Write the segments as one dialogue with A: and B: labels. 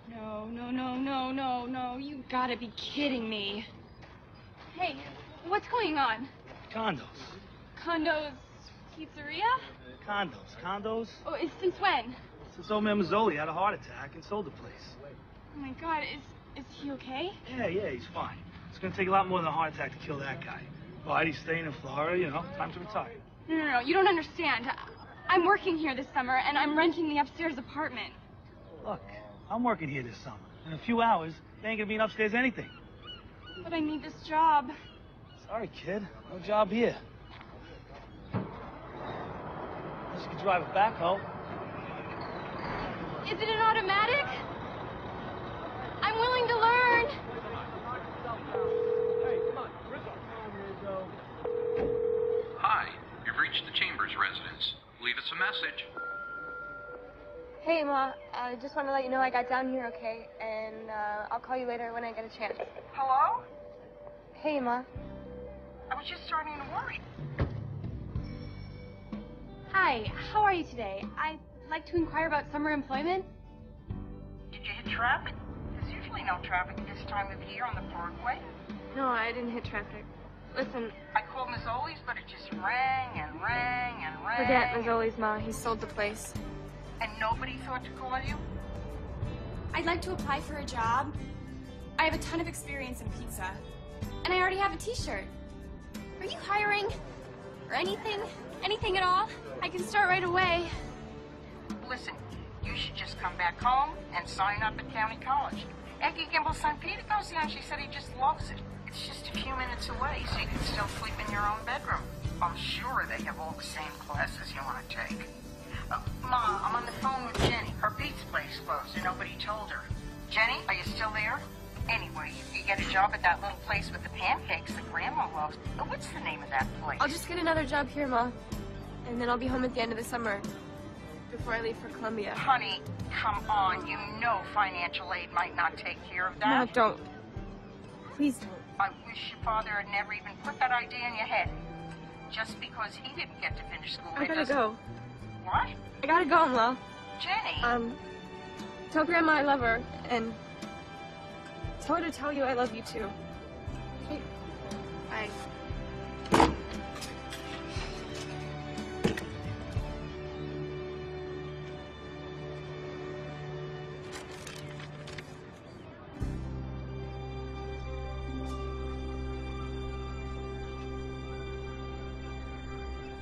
A: No, no, no, no, no, no. You gotta be kidding me. Hey, what's going on?
B: Condos.
A: Condos, pizzeria?
B: Condos.
A: Oh, since when?
B: Since old M0v had a heart attack and sold the place.
A: Oh my God, is he okay?
B: Yeah, he's fine. It's gonna take a lot more than a heart attack to kill that guy. But he's staying in Florida, you know, time to retire.
A: No, you don't understand. I'm working here this summer, and I'm renting the upstairs apartment.
B: Look, I'm working here this summer. In a few hours, they ain't gonna be an upstairs anything.
A: But I need this job.
B: Sorry, kid. No job here. Unless you can drive a backhoe.
A: Is it an automatic? I'm willing to learn.
B: Hey, come on. Rizzo.
C: Hi, you've reached the Chambers residence. Leave us a message.
A: Hey, Ma. I just want to let you know I got down here okay, and I'll call you later when I get a chance.
D: Hello?
A: Hey, Ma.
D: I was just starting to worry.
A: Hi, how are you today? I'd like to inquire about summer employment.
D: Did you hit traffic? There's usually no traffic at this time of year on the Parkway.
A: No, I didn't hit traffic. Listen,
D: I called Mazzoli's, but it just rang and rang and rang.
A: forget Mazzoli's, Ma. He sold the place.
D: And nobody thought to call you?
E: I'd like to apply for a job. I have a ton of experience in pizza. And I already have a t-shirt. Are you hiring? Or anything? Anything at all? I can start right away.
D: Listen, you should just come back home and sign up at County College. Aggie Gimbel's son Peter goes there and she said he just loves it. It's just a few minutes away, so you can still sleep in your own bedroom. I'm sure they have all the same classes you want to take. Ma, I'm on the phone with Jenny. Her pizza place closed and nobody told her. Jenny, are you still there? Anyway, you get a job at that little place with the pancakes that Grandma loves. What's the name of that place?
A: I'll just get another job here, Ma. And then I'll be home at the end of the summer. Before I leave for Columbia.
D: Honey, come on. You know financial aid might not take care of that.
A: No, don't. Please don't.
D: I wish your father had never even put that idea in your head. Just because he didn't get to finish school.
A: I gotta go.
D: What?
A: I gotta go, Ma.
D: Jenny.
A: Tell Grandma I love her, and tell her to tell you I love you too. Okay. Bye.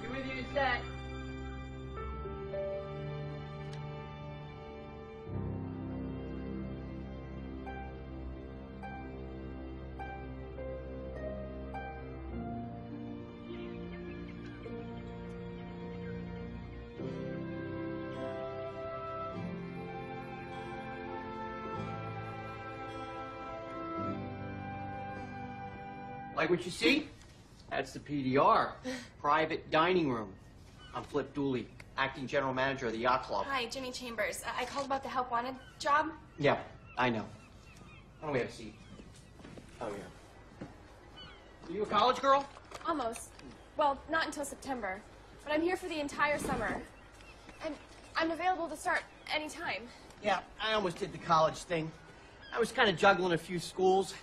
B: You with you, set.
F: Like what you see? That's the PDR, private dining room. I'm Flip Dooley, acting general manager of the yacht club.
E: Hi, Jimmy Chambers. I called about the help wanted job.
F: Yeah, I know. Why don't we have a seat? Oh, yeah. Are you a college girl?
E: Almost. Well, not until September. But I'm here for the entire summer. And I'm available to start anytime.
F: Yeah, I almost did the college thing. I was kind of juggling a few schools,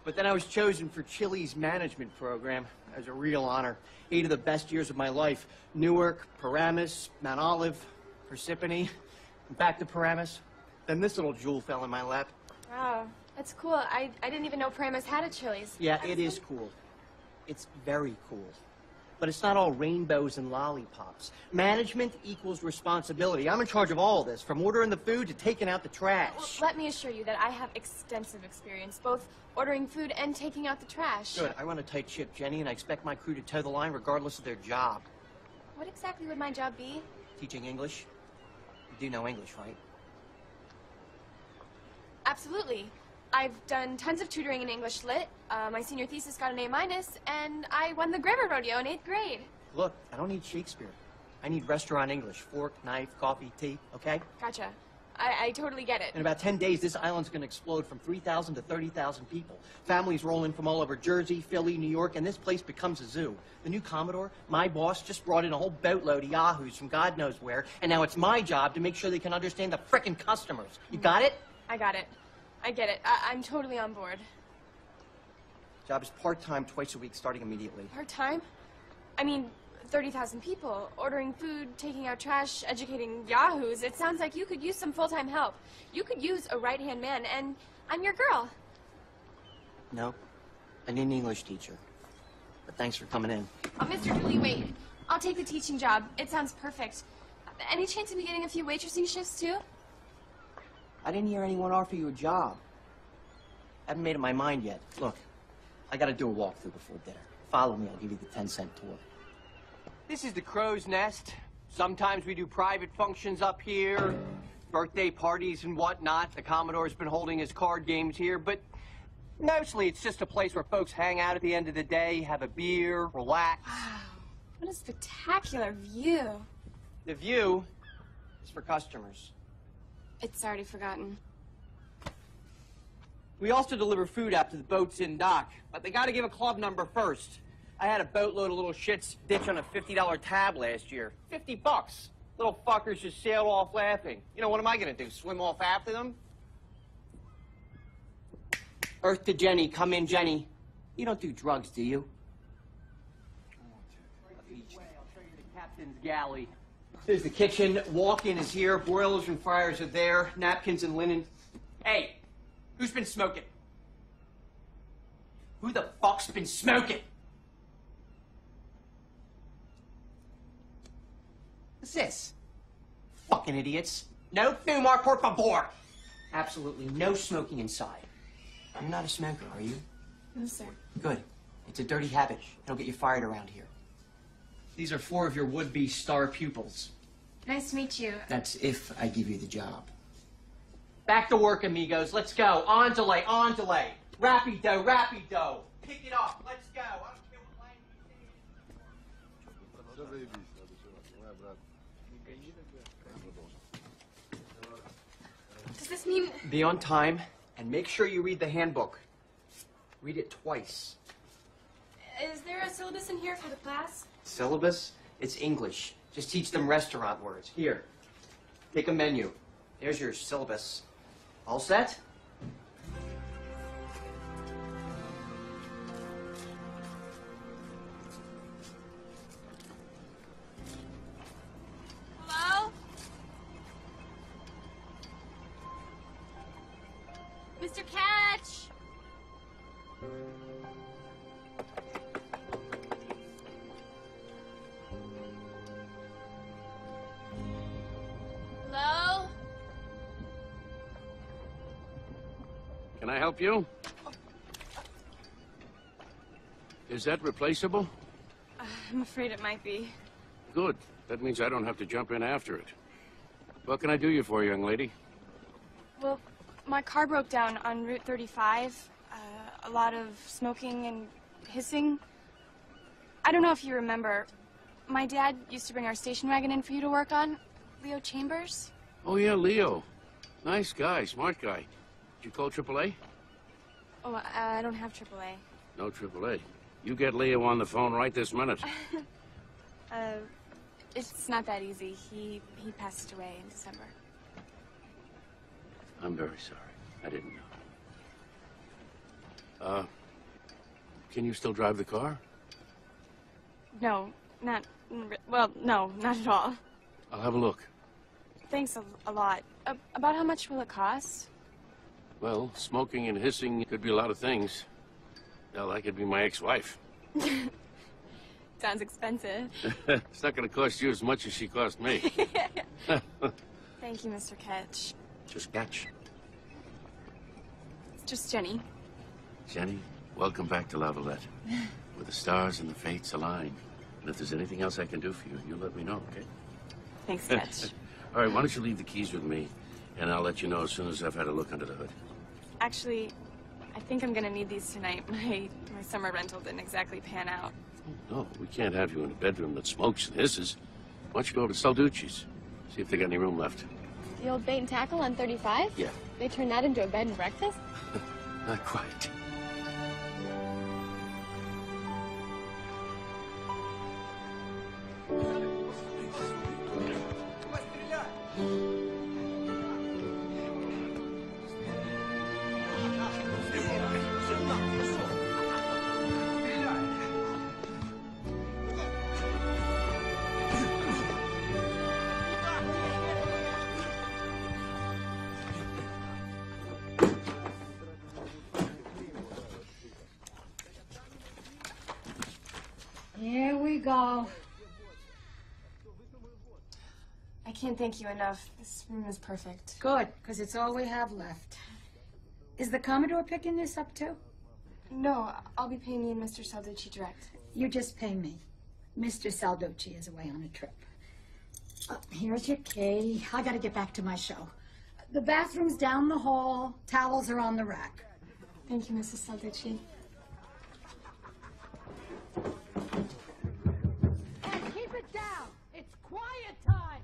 F: but then I was chosen for Chili's management program. It was a real honor. 8 of the best years of my life. Newark, Paramus, Mount Olive, Parsippany, and back to Paramus. Then this little jewel fell in my lap.
E: Wow, that's cool. I didn't even know Paramus had a Chili's.
F: Yeah, it is cool. It's very cool. But it's not all rainbows and lollipops. Management equals responsibility. I'm in charge of all this, from ordering the food to taking out the trash.
E: Well, let me assure you that I have extensive experience, both ordering food and taking out the trash.
F: Good. I run a tight ship, Jenny, and I expect my crew to toe the line regardless of their job.
E: What exactly would my job be?
F: Teaching English? You do know English, right?
E: Absolutely. I've done tons of tutoring in English Lit. My senior thesis got an A-, and I won the grammar rodeo in 8th grade.
F: Look, I don't need Shakespeare. I need restaurant English. Fork, knife, coffee, tea, okay?
E: Gotcha. I totally get it.
F: In about 10 days, this island's gonna explode from 3,000 to 30,000 people. Families roll in from all over Jersey, Philly, New York, and this place becomes a zoo. The new Commodore, my boss, just brought in a whole boatload of yahoos from God knows where, and now it's my job to make sure they can understand the frickin' customers. You got it?
E: I got it. I get it. I'm totally on board.
F: Job is part-time, twice a week, starting immediately.
E: Part-time? I mean, 30,000 people, ordering food, taking out trash, educating yahoos. It sounds like you could use some full-time help. You could use a right-hand man, and I'm your girl.
F: No, I need an English teacher. But thanks for coming in.
E: Oh, Mr. Dooley, wait. I'll take the teaching job. It sounds perfect. Any chance of me getting a few waitressing shifts, too?
F: I didn't hear anyone offer you a job. I haven't made up my mind yet. Look, I gotta do a walkthrough before dinner. Follow me, I'll give you the 10-cent tour. This is the Crow's Nest. Sometimes we do private functions up here, birthday parties and whatnot. The Commodore's been holding his card games here, but mostly it's just a place where folks hang out at the end of the day, have a beer, relax.
E: Wow, what a spectacular view.
F: The view is for customers.
E: It's already forgotten.
F: We also deliver food out to the boats in dock, but they gotta give a club number first. I had a boatload of little shits ditch on a $50 tab last year. $50. Little fuckers just sailed off laughing. You know, what am I gonna do, swim off after them? Earth to Jenny, come in, Jenny. You don't do drugs, do you? I'll show you the captain's galley. There's the kitchen. Walk-in is here. Boilers and fryers are there. Napkins and linen. Hey, who's been smoking? Who the fuck's been smoking? What's this? Fucking idiots. No fumar, por favor. Absolutely no smoking inside. You're not a smoker, are you?
E: No, sir.
F: Good. It's a dirty habit. It'll get you fired around here. These are 4 of your would-be star pupils.
E: Nice to meet you.
F: That's if I give you the job. Back to work, amigos. Let's go. On delay, on delay. Rapido, rapido. Pick it up. Let's go. I don't care what language you say.
E: Does this mean...
F: Be on time, and make sure you read the handbook. Read it twice.
E: Is there a syllabus in here for the class?
F: Syllabus? It's English. Just teach them restaurant words. Here, take a menu. There's your syllabus. All set?
E: Hello? Mr. Catch! Hello?
G: Can I help you? Is that replaceable?
E: I'm afraid it might be.
G: Good. That means I don't have to jump in after it. What can I do you for, young lady?
E: Well, my car broke down on Route 35. A lot of smoking and hissing. I don't know if you remember. My dad used to bring our station wagon in for you to work on. Leo Chambers?
G: Oh, yeah, Leo. Nice guy, smart guy. Did you call AAA?
E: Oh, I don't have AAA.
G: No AAA. You get Leo on the phone right this minute.
E: It's not that easy. He passed away in December.
G: I'm very sorry. I didn't know. Can you still drive the car?
E: No, well, no, not at all.
G: I'll have a look.
E: Thanks a lot. About how much will it cost?
G: Well, smoking and hissing could be a lot of things. Hell, I could be my ex-wife.
E: Sounds expensive.
G: It's not going to cost you as much as she cost me.
E: Thank you, Mr. Ketch.
G: Just Catch.
E: It's just Jenny.
G: Jenny, welcome back to Lavalette. Where the stars and the fates align. And if there's anything else I can do for you, you let me know, okay?
E: Thanks, Ketch.
G: All right, why don't you leave the keys with me, and I'll let you know as soon as I've had a look under the hood.
E: Actually, I think I'm gonna need these tonight. My summer rental didn't exactly pan out.
G: No, we can't have you in a bedroom that smokes and hisses. Why don't you go to Salducci's? See if they got any room left.
A: The old bait and tackle on 35?
G: Yeah.
A: They turned that into a bed and breakfast?
G: Not quite.
H: go.
A: I can't thank you enough. This room is perfect.
H: Good, because it's all we have left. Is the Commodore picking this up too?
A: No, I'll be paying you and Mr. Salducci direct.
H: You just pay me. Mr. Salducci is away on a trip. Here's your key. I gotta get back to my show. The bathroom's down the hall. Towels are on the rack.
A: Thank you, Mrs. Salducci.
H: Hey, keep it down. It's quiet time.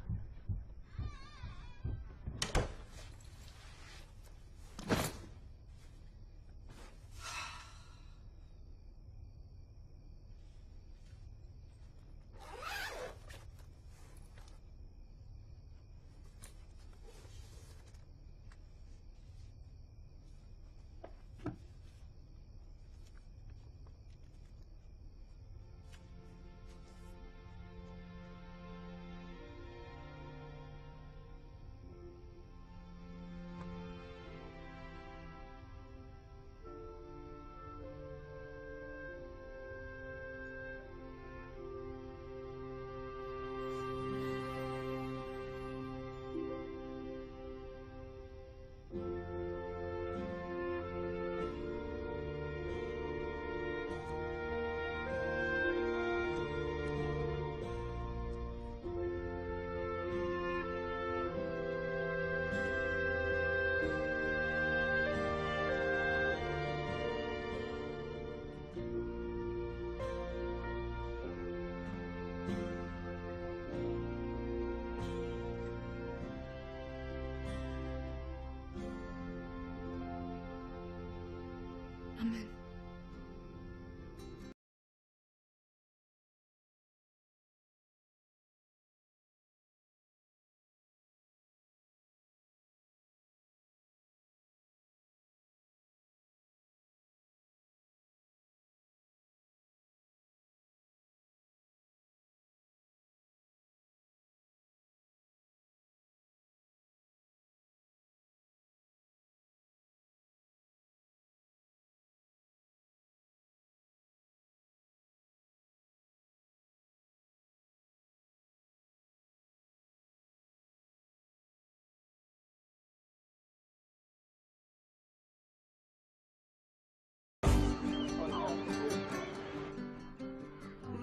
A: Amen.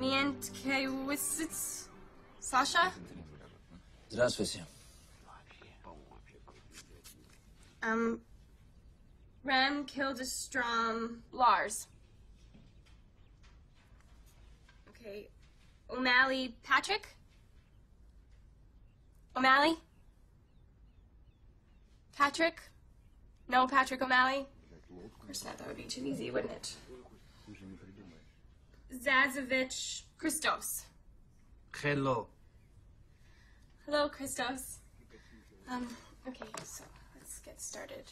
A: Mientkewisitz. Sasha?
I: Здравствуйте.
A: Ram Kildestrom Lars. Okay. O'Malley Patrick? O'Malley? Patrick? No Patrick O'Malley? Of course not, that would be too easy, wouldn't it? Zazovich Christos.
I: Hello.
A: Hello, Christos. Okay, so let's get started.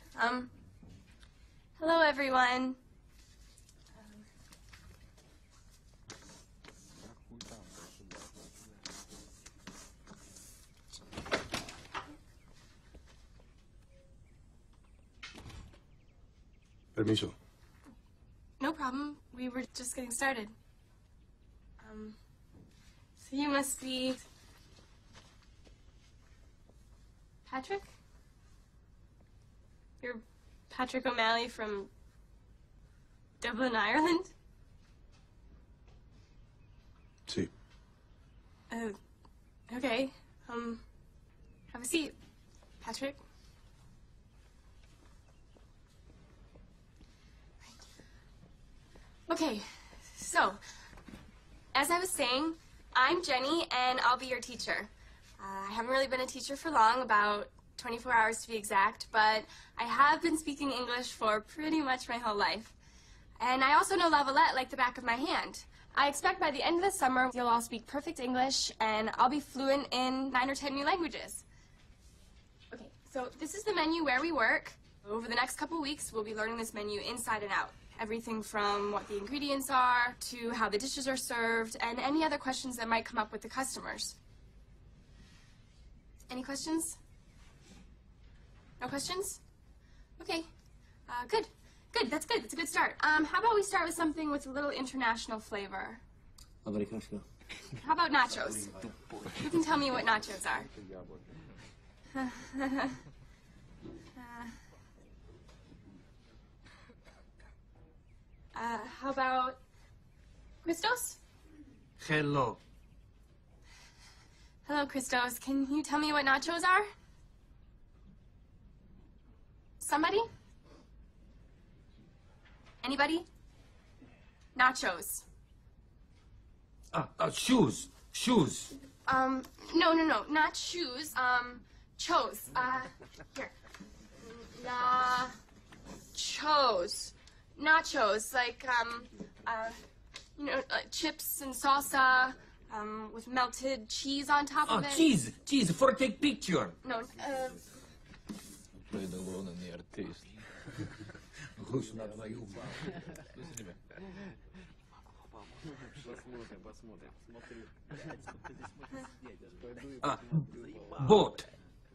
A: Hello, everyone.
J: Permiso.
A: No problem. We were just getting started. So you must be Patrick? You're Patrick O'Malley from Dublin, Ireland?
J: Sí.
A: Okay. Have a seat, Patrick. Okay, so, as I was saying, I'm Jenny, and I'll be your teacher. I haven't really been a teacher for long, about 24 hours to be exact, but I have been speaking English for pretty much my whole life. And I also know Lavalette like the back of my hand. I expect by the end of the summer, you'll all speak perfect English, and I'll be fluent in 9 or 10 new languages. Okay, so this is the menu where we work. Over the next couple weeks, we'll be learning this menu inside and out. Everything from what the ingredients are, to how the dishes are served, and any other questions that might come up with the customers. Any questions? No questions? Okay, good. Good, that's good. That's a good start. How about we start with something with a little international flavor?
I: Amerikanska.
A: How about nachos? You can tell me what nachos are. How about Christos?
I: Hello.
A: Hello, Christos. Can you tell me what nachos are? Somebody? Anybody? Nachos.
I: Shoes. Shoes.
A: No, not shoes. Chos. Here. Nachos. Nachos, like, chips and salsa, with melted cheese on top of it.
I: Cheese for take picture.
A: No,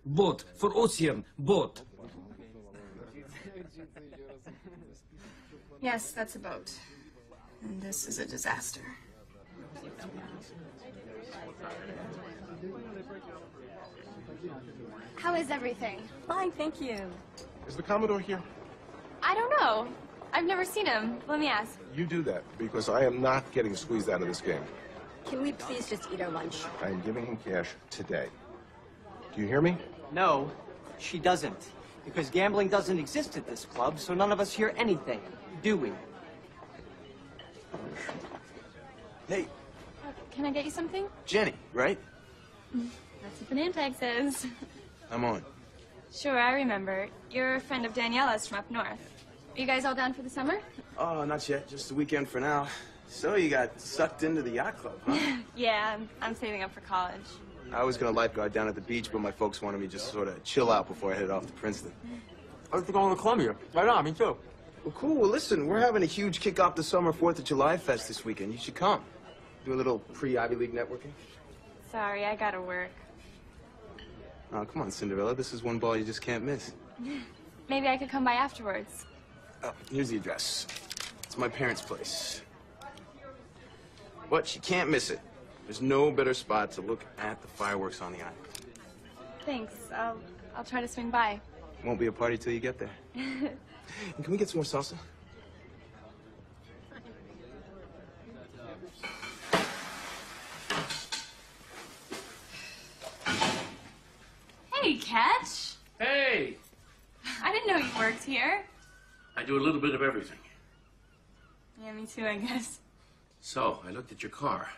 I: Boat for ocean, boat.
A: Yes, that's a boat. And this is a disaster.
E: How is everything?
J: Fine, thank you.
K: Is the Commodore here?
A: I don't know. I've never seen him. Let me ask.
K: You do that, because I am not getting squeezed out of this game.
J: Can we please just eat our lunch?
K: I am giving him cash today. Do you hear me?
F: No, she doesn't. Because gambling doesn't exist at this club, so none of us hear anything, do we?
L: Hey,
A: Can I get you something?
L: Jenny, right?
A: That's what the name tag says.
L: I'm on.
A: Sure, I remember. You're a friend of Daniela's from up north. Are you guys all down for the summer?
L: Oh, not yet. Just a weekend for now. So you got sucked into the yacht club, huh?
A: Yeah, I'm saving up for college.
L: I was gonna lifeguard down at the beach, but my folks wanted me just sort of chill out before I headed off to Princeton.
I: I was going to Columbia. Right on, me too.
L: Well, cool. Well, listen, we're having a huge kick-off the summer 4th of July fest this weekend. You should come. Do a little pre-Ivy League networking.
A: Sorry, I gotta work.
L: Oh, come on, Cinderella. This is one ball you just can't miss.
A: Maybe I could come by afterwards.
L: Oh, here's the address. It's my parents' place. But you can't miss it. There's no better spot to look at the fireworks on the island.
A: Thanks. I'll try to swing by.
L: Won't be a party till you get there. And can we get some more salsa?
A: Hey, Catch.
G: Hey!
A: I didn't know you worked here.
G: I do a little bit of everything.
A: Yeah, me too, I guess.
G: So, I looked at your car,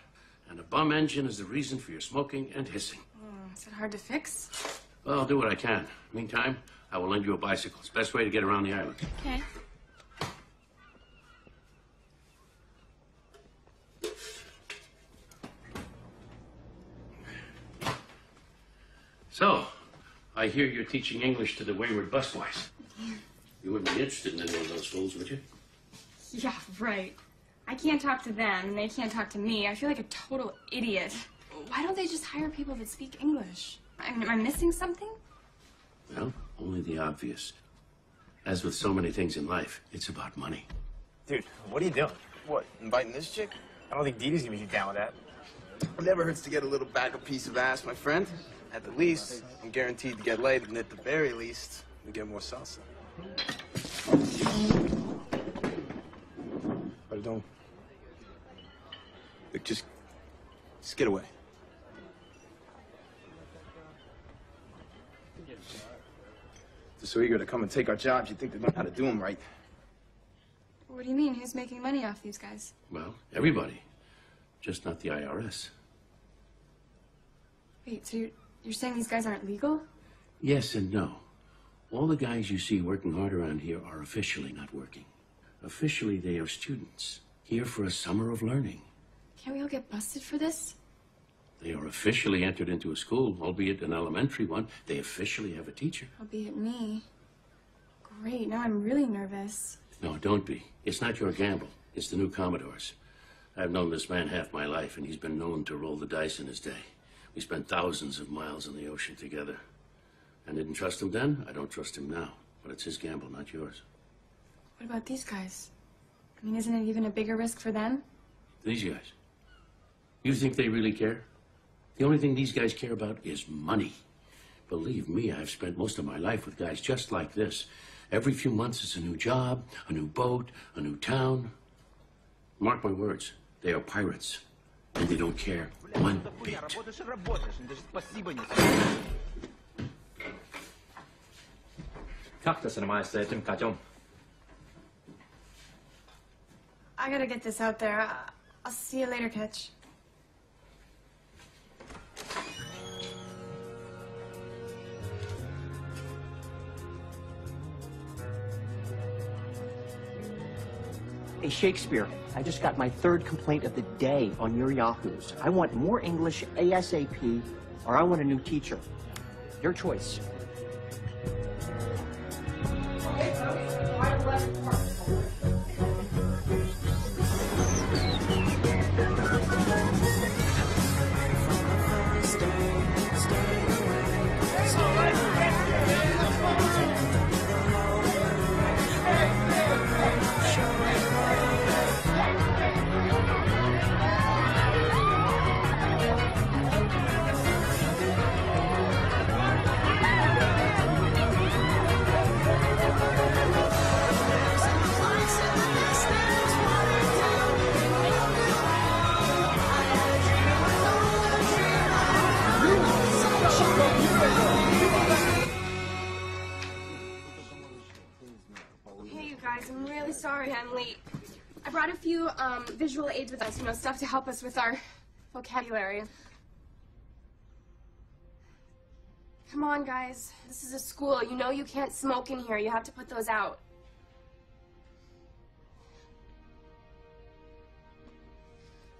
G: and a bum engine is the reason for your smoking and hissing.
A: Is it hard to fix?
G: Well, I'll do what I can. Meantime, I will lend you a bicycle. It's the best way to get around the island.
A: Okay.
G: So, I hear you're teaching English to the wayward busboys. You wouldn't be interested in any of those fools, would you?
A: Yeah, right. I can't talk to them, and they can't talk to me. I feel like a total idiot. Why don't they just hire people that speak English? I mean, am I missing something?
G: Well, only the obvious. As with so many things in life, it's about money.
M: Dude, what are you doing?
L: What, inviting this chick?
M: I don't think Dee Dee's gonna be down with that.
L: It never hurts to get a little backup piece of ass, my friend. At the least, I'm guaranteed to get laid, and at the very least, we get more salsa. Pardon. Look, just get away. They're so eager to come and take our jobs, you'd think they'd learn how to do them right.
A: What do you mean? Who's making money off these guys?
G: Well, everybody. Just not the IRS.
A: Wait, so you're saying these guys aren't legal?
G: Yes and no. All the guys you see working hard around here are officially not working. Officially, they are students, here for a summer of learning.
A: Can't we all get busted for this?
G: They are officially entered into a school, albeit an elementary one. They officially have a teacher.
A: Albeit me. Great, now I'm really nervous.
G: No, don't be. It's not your gamble. It's the new Commodore's. I've known this man half my life, and he's been known to roll the dice in his day. We spent thousands of miles on the ocean together. I didn't trust him then. I don't trust him now. But it's his gamble, not yours.
A: What about these guys? I mean, isn't it even a bigger risk for them?
G: These guys. You think they really care? The only thing these guys care about is money. Believe me, I've spent most of my life with guys just like this. Every few months it's a new job, a new boat, a new town. Mark my words, they are pirates. And they don't care one bit.
E: I gotta get this out there. I'll see you later, Catch.
F: Hey, Shakespeare, I just got my 3rd complaint of the day on your Yahoos. I want more English ASAP, or I want a new teacher. Your choice.
A: I'm really sorry I'm late. I brought a few visual aids with us, you know, stuff to help us with our vocabulary. Come on, guys. This is a school. You know you can't smoke in here. You have to put those out.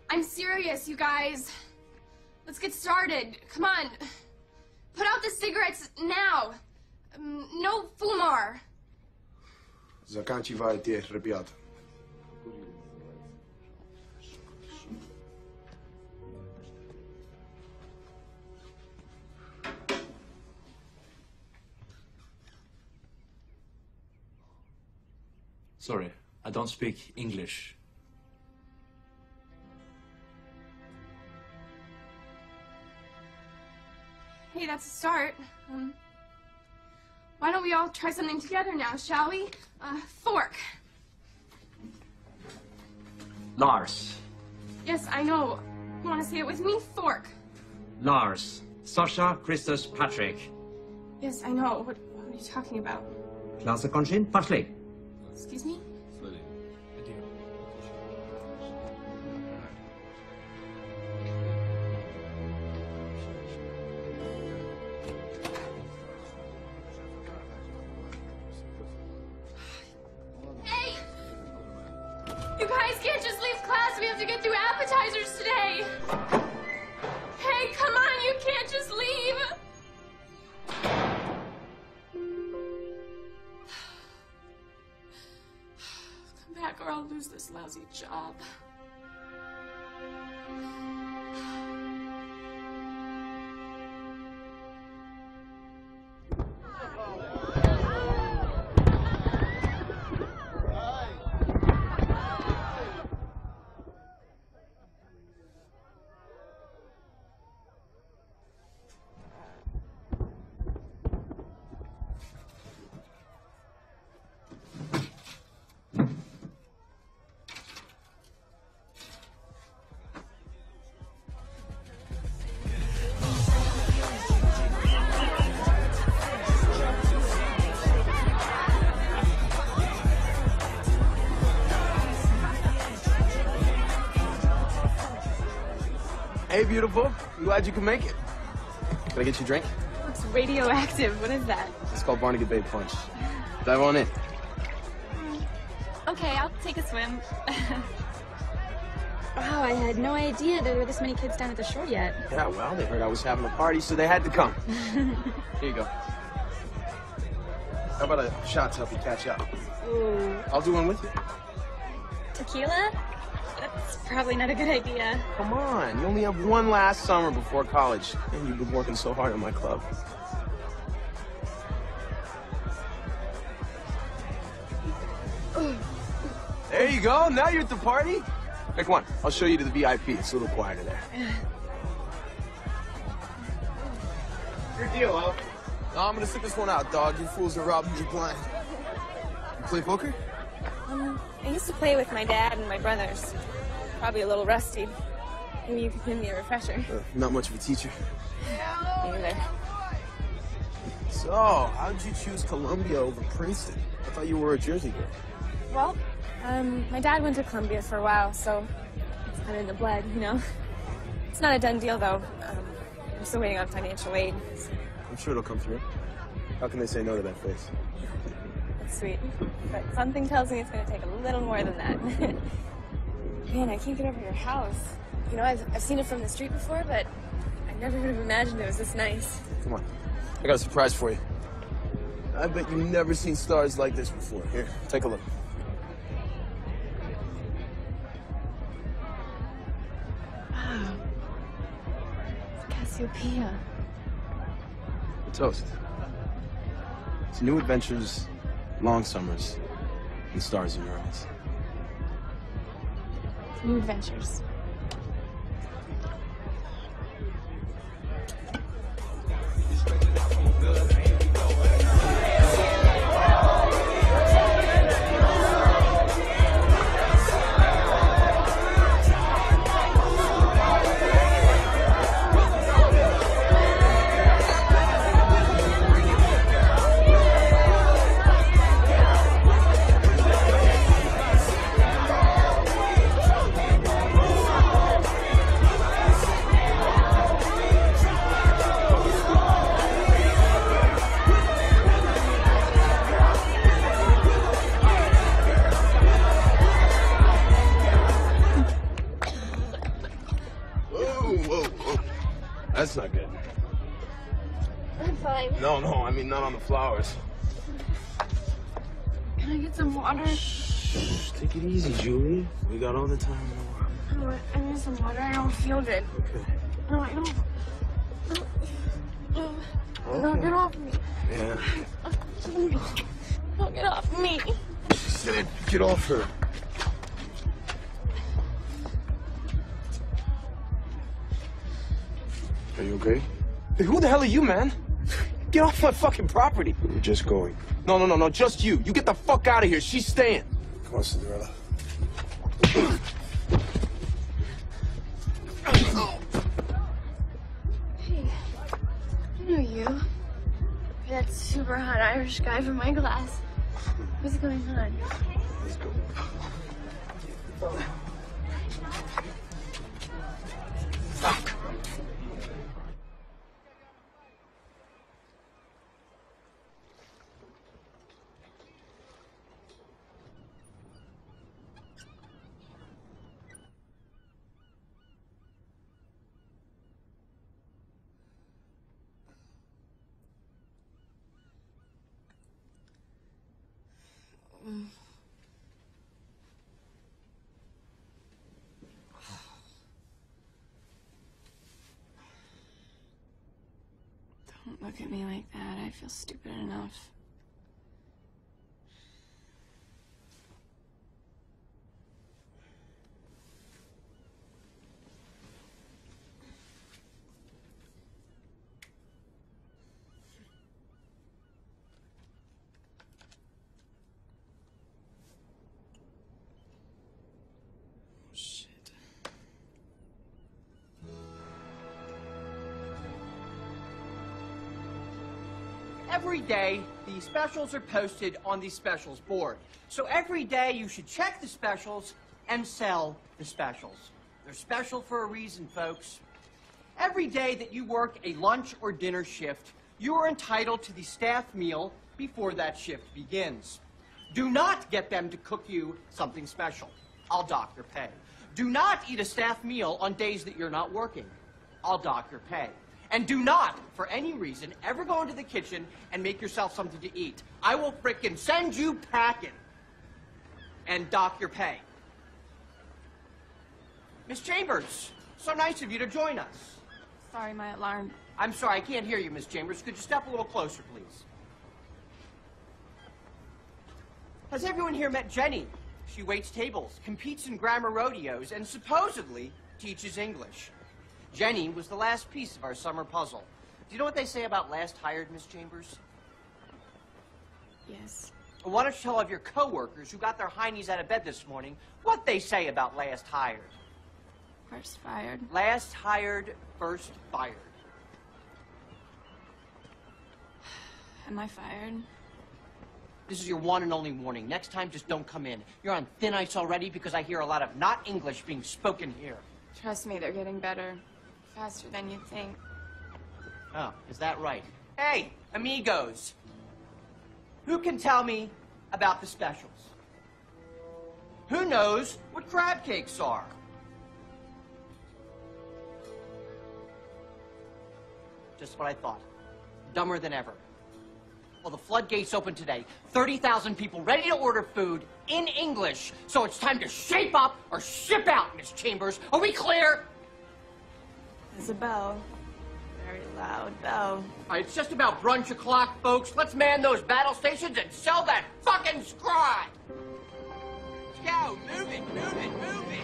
A: I'm serious, you guys. Let's get started. Come on. Put out the cigarettes now. No fumar.
L: Заканчивайте, ребята.
I: Sorry, I don't speak English.
A: Hey, that's a start. Why don't we all try something together now, shall we? Fork.
I: Lars.
A: Yes, I know. You want to say it with me? Fork.
I: Lars. Sasha, Christus, Patrick.
A: Yes, I know. What are you talking about?
I: Klasa Konchin, Patrick.
A: Excuse me? You guys can't just leave class. We have to get through appetizers today. Hey, come on. You can't just leave. Come back or I'll lose this lousy job.
L: Hey, beautiful. I'm glad you could make it. Can I get you a drink?
A: Looks radioactive. What is that?
L: It's called Barnegat Bay Punch. Dive on in.
E: Okay, I'll take a swim. Wow, I had no idea there were this many kids down at the shore yet.
L: Yeah, well, they heard I was having a party, so they had to come. Here you go. How about a shot to help you catch up?
E: Ooh.
L: I'll do one with you.
E: Tequila? That's probably not a good idea.
L: Come on, you only have one last summer before college, and you've been working so hard on my club. There you go, now you're at the party. Hey, come on. I'll show you to the VIP. It's a little quieter there. Good deal, huh? No, I'm gonna sit this one out, dog. You fools are robbing me blind. You play poker?
A: I used to play with my dad and my brothers. Probably a little rusty. Maybe you could give me a refresher.
L: Not much of a teacher.
A: Neither.
L: So, how'd you choose Columbia over Princeton? I thought you were a Jersey girl.
A: Well, my dad went to Columbia for a while, so it's kind of in the blood, you know? It's not a done deal, though. I'm still waiting on financial aid. So.
L: I'm sure it'll come through. How can they say no to that face?
A: That's sweet. But something tells me it's going to take a little more than that. Man, I can't get over your house. You know, I've seen it from the street before, but I never would have imagined it was this nice.
L: Come on. I got a surprise for you. I bet you've never seen stars like this before. Here, take a look.
A: Wow. Cassiopeia.
L: A toast. It's new adventures, long summers, and stars in your eyes.
A: New adventures.
L: That's not good.
A: I'm fine.
L: No, I mean not on the flowers.
A: Can I get some water?
L: Shh, take it easy, Julie. We got all the time in the world.
A: I need some water. I don't feel good.
L: Okay.
A: No, I don't. No, get off me.
L: Yeah.
A: No, get off me.
L: She said, get off her. Are you okay? Hey, who the hell are you, man? Get off my fucking property. We're just going. No, just you. You get the fuck out of here. She's staying. Come on, Cinderella.
A: Hey, I know you. You're that super hot Irish guy from my class. What's going on?
L: Let's go.
A: Don't look at me like that. I feel stupid enough.
F: Every day, the specials are posted on the specials board. So every day, you should check the specials and sell the specials. They're special for a reason, folks. Every day that you work a lunch or dinner shift, you are entitled to the staff meal before that shift begins. Do not get them to cook you something special. I'll dock your pay. Do not eat a staff meal on days that you're not working. I'll dock your pay. And do not, for any reason, ever go into the kitchen and make yourself something to eat. I will frickin' send you packing and dock your pay. Miss Chambers, so nice of you to join us.
A: Sorry, my alarm.
F: I'm sorry, I can't hear you, Miss Chambers. Could you step a little closer, please? Has everyone here met Jenny? She waits tables, competes in grammar rodeos, and supposedly teaches English. Jenny was the last piece of our summer puzzle. Do you know what they say about last hired, Miss Chambers?
A: Yes.
F: Well, why don't you tell all of your coworkers who got their heinies out of bed this morning what they say about last hired?
A: First fired.
F: Last hired, first fired.
A: Am I fired?
F: This is your one and only warning. Next time, just don't come in. You're on thin ice already because I hear a lot of not English being spoken here.
A: Trust me, they're getting better. Faster than you'd think.
F: Oh, is that right? Hey, amigos. Who can tell me about the specials? Who knows what crab cakes are? Just what I thought. Dumber than ever. Well, the floodgates open today. 30,000 people ready to order food in English. So it's time to shape up or ship out, Miss Chambers. Are we clear?
A: There's a bell. Very loud bell.
F: All right, it's just about brunch o'clock, folks. Let's man those battle stations and sell that fucking scribe. Let's go. Move it, move it, move it.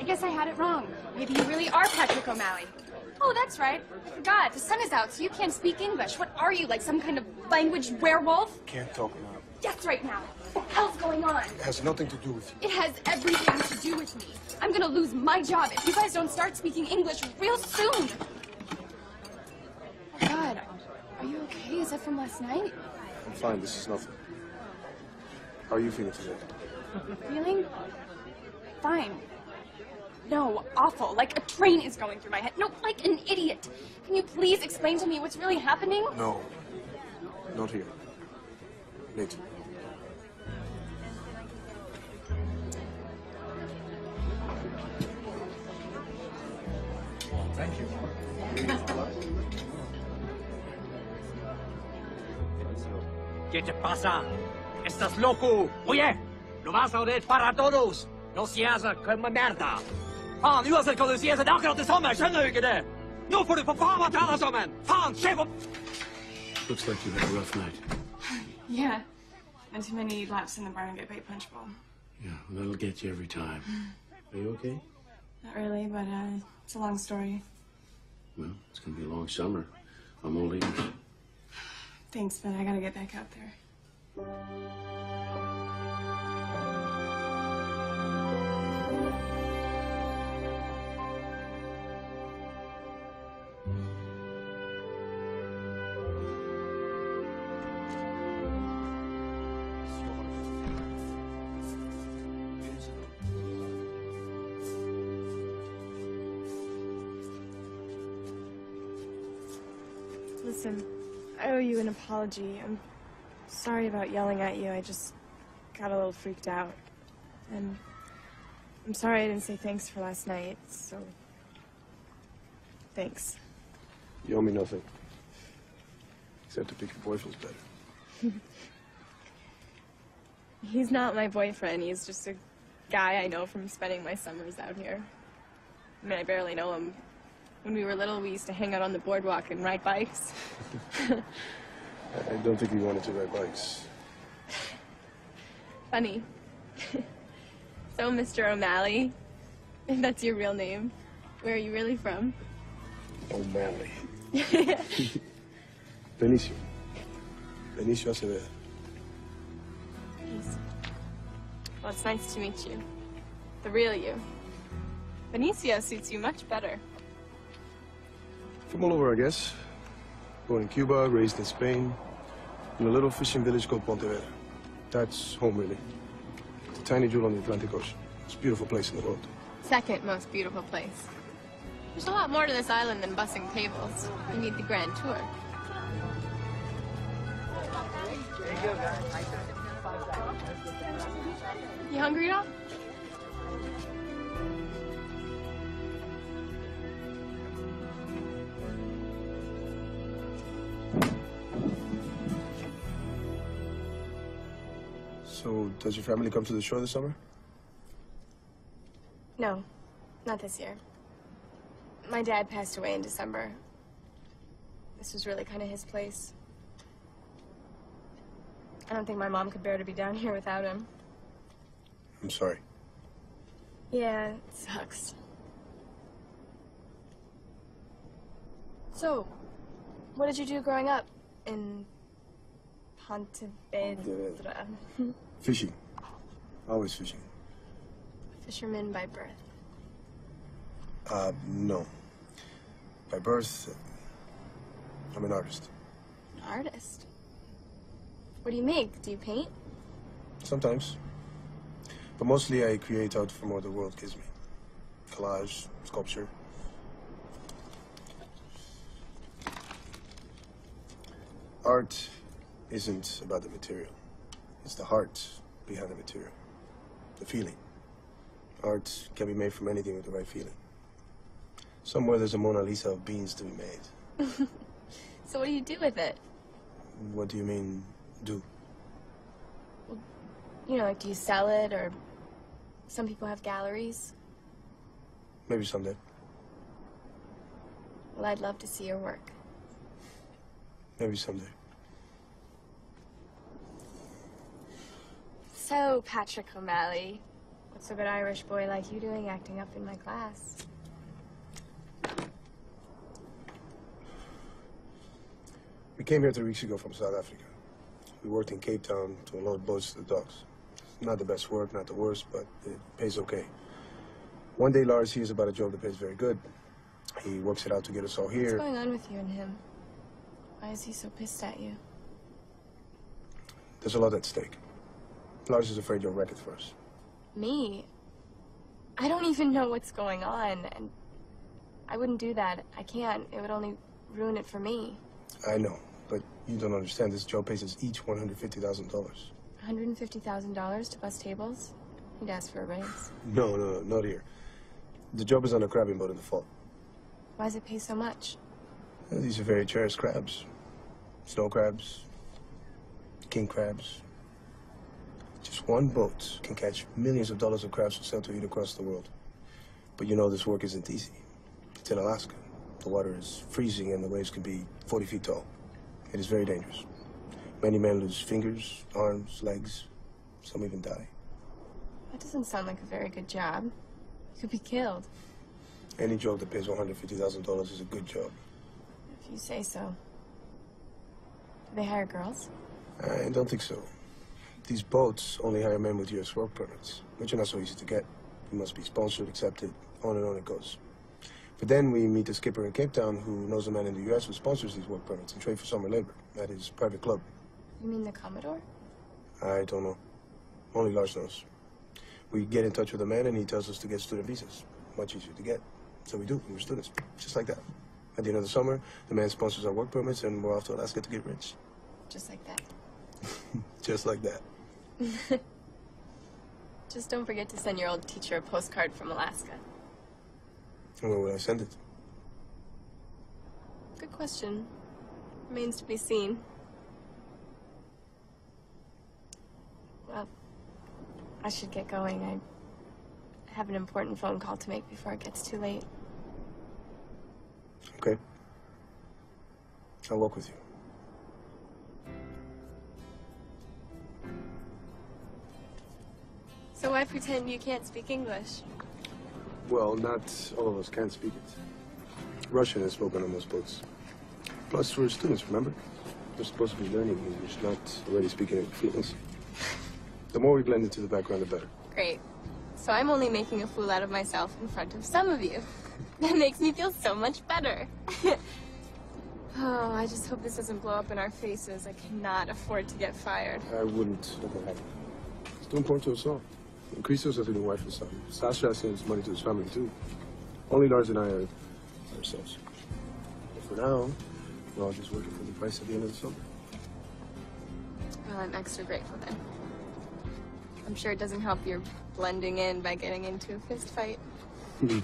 E: I guess I had it wrong. Maybe you really are Patrick O'Malley. Oh, that's right. I forgot. The sun is out, so you can't speak English. What are you, like some kind of language werewolf?
K: Can't talk now.
E: Yes, right now. What the hell's going on?
K: It has nothing to do with you.
E: It has everything to do with me. I'm gonna lose my job if you guys don't start speaking English real soon. Oh, God. Are you okay? Is that from last night?
K: I'm fine. This is nothing. How are you feeling today?
E: Feeling? Fine. No, awful. Like a train is going through my head. No, like an idiot. Can you please explain to me what's really happening?
K: No. Not here. Later.
L: Thank you.
I: ¿Qué te pasa? ¿Estás loco? Oye, lo vas a oír para todos. No seas como merda. Fan, uansett hva du sier, så det er akkurat det samme. Skjønner du ikke det? Nå får du for faen meg ta deg sammen. Faen, se på...
G: Looks like you had a rough night.
A: Yeah. And too many laps in the barn and get bait punch bowl.
G: Yeah, well, that'll get you every time. Are you okay?
A: Not really, but it's a long story.
G: Well, it's gonna be a long summer. I'm all ears.
A: Thanks, but I gotta get back out there. Listen, I owe you an apology. I'm sorry about yelling at you. I just got a little freaked out. And I'm sorry I didn't say thanks for last night, so... Thanks.
K: You owe me nothing. Except to think your boyfriend's better.
A: He's not my boyfriend. He's just a guy I know from spending my summers out here. I mean, I barely know him. When we were little, we used to hang out on the boardwalk and ride bikes.
K: I don't think we wanted to ride bikes.
A: Funny. So, Mr. O'Malley, if that's your real name, where are you really from?
K: O'Malley. Benicio. Benicio Acevedo.
A: Peace. Well, it's nice to meet you. The real you. Benicio suits you much better.
K: From all over, I guess. Born in Cuba, raised in Spain, in a little fishing village called Pontevedra. That's home, really. It's a tiny jewel on the Atlantic Ocean. It's a beautiful place in the world.
A: Second most beautiful place. There's a lot more to this island than bussing tables. You need the grand tour. You hungry at all?
K: So, does your family come to the shore this summer?
A: No, not this year. My dad passed away in December. this was really kind of his place. I don't think my mom could bear to be down here without him.
K: I'm sorry.
A: Yeah, it sucks. So, what did you do growing up in Pontevedra?
K: Fishing. Always fishing.
A: Fisherman by birth.
K: No. By birth, I'm an artist.
A: An artist? What do you make? Do you paint?
K: Sometimes. But mostly I create out from what the world gives me. Collage, sculpture. Art isn't about the material. It's the heart behind the material. The feeling. Art can be made from anything with the right feeling. Somewhere there's a Mona Lisa of beans to be made.
A: So what do you do with it?
K: What do you mean, do?
A: Well, you know, like, do you sell it, or some people have galleries?
K: Maybe someday.
A: Well, I'd love to see your work.
K: Maybe someday.
A: So, Patrick O'Malley, what's a good Irish boy like you doing acting up in my class?
K: We came here 3 weeks ago from South Africa. We worked in Cape Town to unload boats to the docks. Not the best work, not the worst, but it pays okay. One day Lars hears about a job that pays very good. He works it out to get us all here.
A: What's going on with you and him? Why is he so pissed at you?
K: There's a lot at stake. Lars is afraid you'll wreck it for us.
A: Me? I don't even know what's going on, and I wouldn't do that. I can't. It would only ruin it for me.
K: I know, but you don't understand. This job pays us each $150,000.
A: $150,000 to bus tables? He'd ask for a raise.
K: No, not here. The job is on a crabbing boat in the fall.
A: Why does it pay so much?
K: These are very cherished crabs. Snow crabs, king crabs. Just one boat can catch millions of dollars of crabs for sale to eat across the world. But you know this work isn't easy. It's in Alaska. The water is freezing and the waves can be 40 feet tall. It is very dangerous. Many men lose fingers, arms, legs. Some even die.
A: That doesn't sound like a very good job. You could be killed.
K: Any job that pays $150,000 is a good job.
A: If you say so. Do they hire girls?
K: I don't think so. These boats only hire men with U.S. work permits, which are not so easy to get. You must be sponsored, accepted, on and on it goes. But then we meet the skipper in Cape Town who knows a man in the U.S. who sponsors these work permits and trade for summer labor at his private club.
A: You mean the Commodore?
K: I don't know. Only Lars knows. We get in touch with the man and he tells us to get student visas. Much easier to get. So we do. We're students. Just like that. At the end of the summer, the man sponsors our work permits and we're off to Alaska to get rich.
A: Just like that.
K: Just like that.
A: Just don't forget to send your old teacher a postcard from Alaska.
K: And where would I send it?
A: Good question. Remains to be seen. Well, I should get going. I have an important phone call to make before it gets too late.
K: Okay. I'll walk with you.
A: So why pretend you can't speak English?
K: Well, not all of us can speak it. Russian is spoken on most boats. Plus, we're students, remember? We're supposed to be learning English, not already speaking it with fluency. The more we blend into the background, the better.
A: Great. So I'm only making a fool out of myself in front of some of you. That makes me feel so much better. Oh, I just hope this doesn't blow up in our faces. I cannot afford to get fired.
K: I wouldn't let that happen. It's too important to us all. Christos has a new wife and son. Sasha sends money to his family, too. Only Lars and I are ourselves. But for now, we're all just working for the price at the end of the summer.
A: Well, I'm extra grateful then. I'm sure it doesn't help your blending in by getting into a fist fight.
K: No,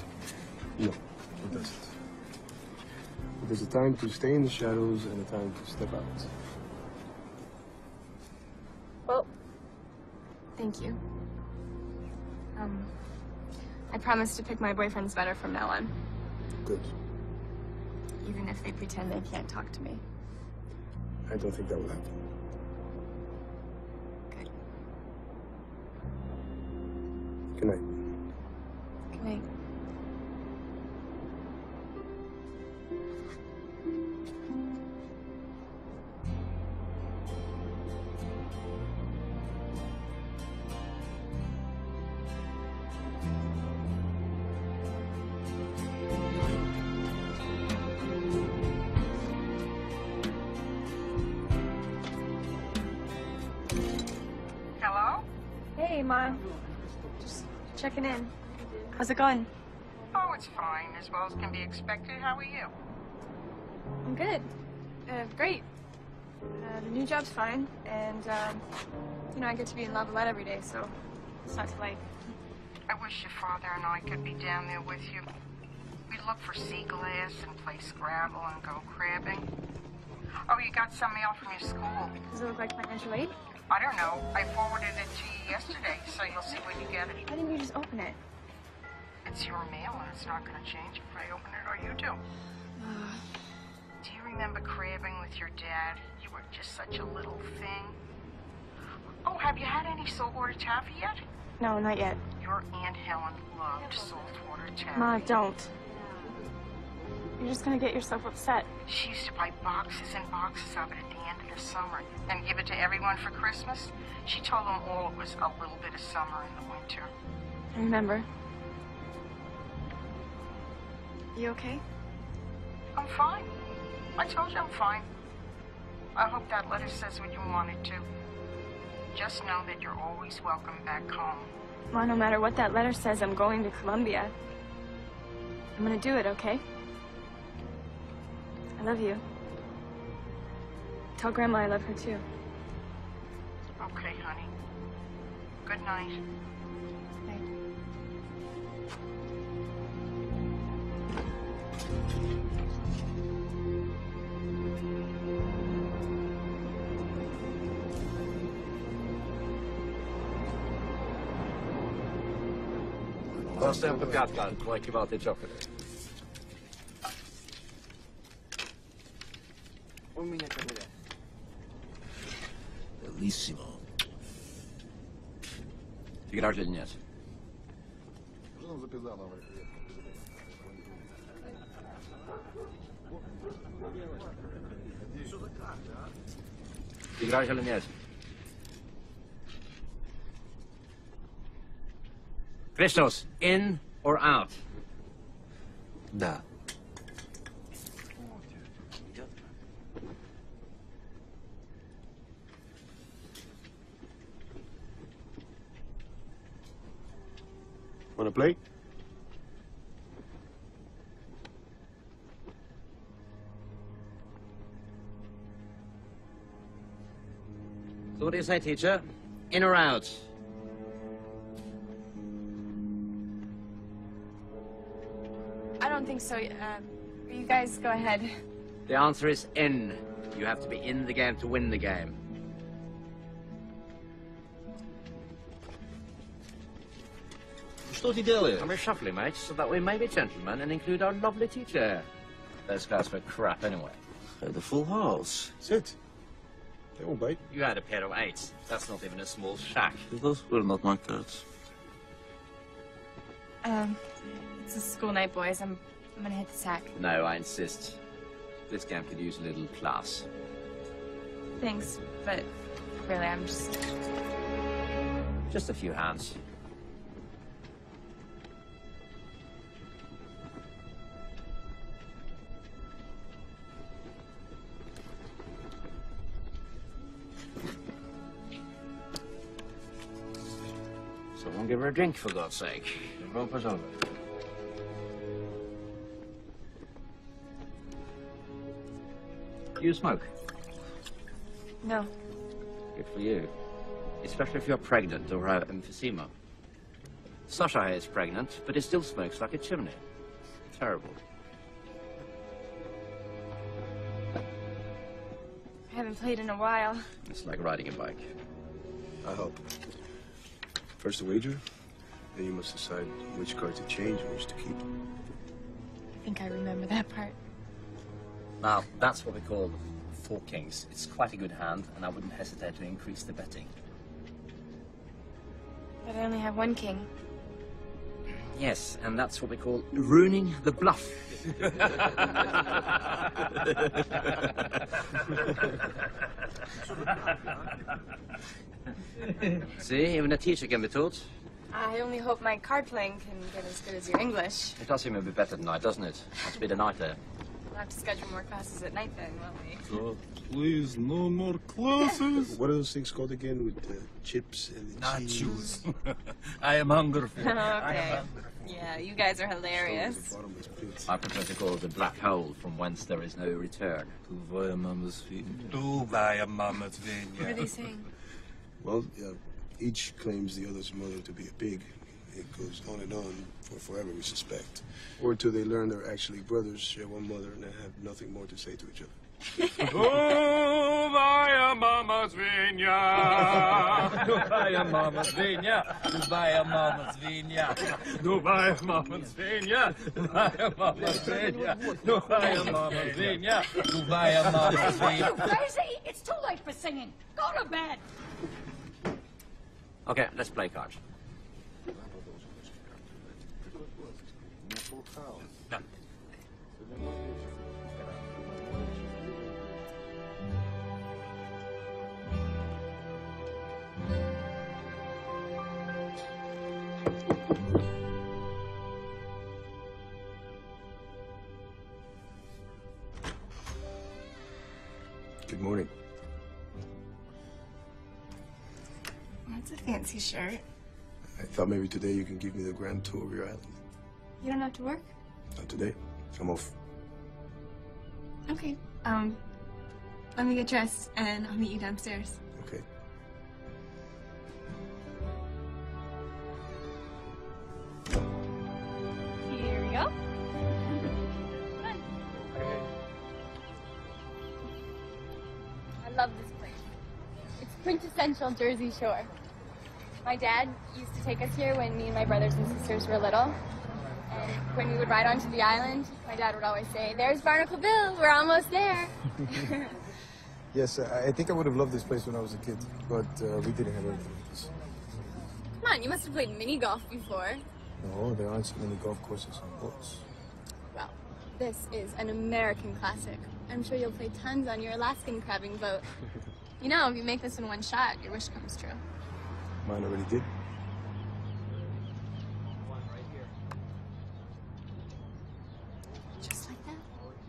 K: it doesn't. But there's a time to stay in the shadows and a time to step out.
A: Well, thank you. I promise to pick my boyfriends better from now on.
K: Good.
E: even if they pretend they can't talk to me.
K: I don't think that will happen.
E: Good.
K: Good night.
E: Good night.
D: Hello?
E: Hey, Ma. Just checking in. How's it going?
D: Oh, it's fine, as well as can be expected. How are you?
E: I'm good. Great. The new job's fine, and, you know, I get to be in Lavalette every day, so it's not too late.
D: I wish your father and I could be down there with you. We'd look for sea glass and play Scrabble and go crabbing. Oh, you got some mail from your school.
E: Does it look like financial aid?
D: I don't know. I forwarded it to you yesterday, so you'll see when you get it.
E: Why didn't you just open it?
D: It's your mail, and it's not going to change if I open it or you do. Do you remember crabbing with your dad? You were just such a little thing. Oh, have you had any saltwater taffy yet?
E: No, not yet.
D: Your Aunt Helen loved saltwater taffy.
E: Ma, don't. You're just gonna get yourself upset.
D: She used to buy boxes and boxes of it at the end of the summer and give it to everyone for Christmas. She told them all it was a little bit of summer in the winter.
E: I remember. You okay?
D: I'm fine. I told you I'm fine. I hope that letter says what you wanted to. Just know that you're always welcome back home.
E: Ma, no matter what that letter says, I'm going to Columbia. I'm gonna do it, okay? I love you. Tell Grandma I love her too.
D: Okay, honey. Good night.
E: Night.
I: Pass tempo piatka, vuoi che vada giocare?
L: Un minuto, vedere.
I: Bellissimo. Играть или нет? Играть или нет? Christos, in or out?
K: Да. Wanna play?
I: So what do you say, teacher? In or out?
E: I don't think so. You guys go ahead.
I: The answer is in. You have to be in the game to win the game.
N: Что ты делаешь?
I: I'm reshuffling, mate, so that we may be gentlemen and include our lovely teacher. Those guys were crap anyway.
N: The full house.
K: That's it. They won't bite.
I: You had a pair of 8s. That's not even a small shack.
N: Those were not my cards.
E: It's a school night, boys. I'm gonna hit the sack.
I: No, I insist. This game could use a little class.
E: Thanks, but really, I'm
I: Just a few hands. Someone give her a drink, for God's sake. You smoke?
E: No.
I: Good for you. Especially if you're pregnant or have emphysema. Sasha is pregnant, but he still smokes like a chimney. Terrible.
E: I haven't played in a while.
I: It's like riding a bike.
K: I'll help. First a wager, then you must decide which card to change and which to keep.
E: I think I remember that part.
I: Now, that's what we call 4 kings. It's quite a good hand, and I wouldn't hesitate to increase the betting.
E: But I only have 1 king.
I: Yes, and that's what we call ruining the bluff. See, even a teacher can be taught.
E: I only hope my card playing can get as good as your English.
I: It does seem a bit better tonight, doesn't it? Must be the night there.
E: We'll have to schedule more classes at night then, won't we?
K: God, please, no more classes. What are those things called again with the chips and the cheese?
O: Nachos. I am hungry for
E: Okay. Yeah, you guys are hilarious.
I: I prefer to call it the black hole from whence there is no return.
O: Tu vai a mama's vineyard.
E: What are they saying?
K: Well, each claims the other's mother to be a pig. It goes on and on for forever, we suspect. Or till they learn they're actually brothers, share one mother, and have nothing more to say to each other.
O: Tu vai a mama's vineyard. Tu vai a mama's vineyard. Tu vai a mama's vineyard. Tu vai a mama's vineyard. Tu vai a mama's vineyard. Tu vai a mama's vineyard. Tu vai a mama's vineyard.
H: You crazy? It's too late for singing. Go to bed.
I: Okay, let's play cards. Done.
K: Good morning.
E: That's a fancy shirt.
K: I thought maybe today you can give me the grand tour of your island.
E: You don't have to work?
K: Not today. I'm off.
E: Okay. Let me get dressed and I'll meet you downstairs.
K: Okay.
E: Here we go. I love this place. It's quintessential Jersey Shore. My dad used to take us here when me and my brothers and sisters were little. And when we would ride onto the island, my dad would always say, "There's Barnacle Bill, we're almost there."
K: Yes, I think I would have loved this place when I was a kid, but we didn't have anything like this.
E: Come on, you must have played mini golf before.
K: No, there aren't so many golf courses on boats.
E: Well, this is an American classic. I'm sure you'll play tons on your Alaskan crabbing boat. You know, if you make this in one shot, your wish comes true.
K: Mine already did.
E: Just like that.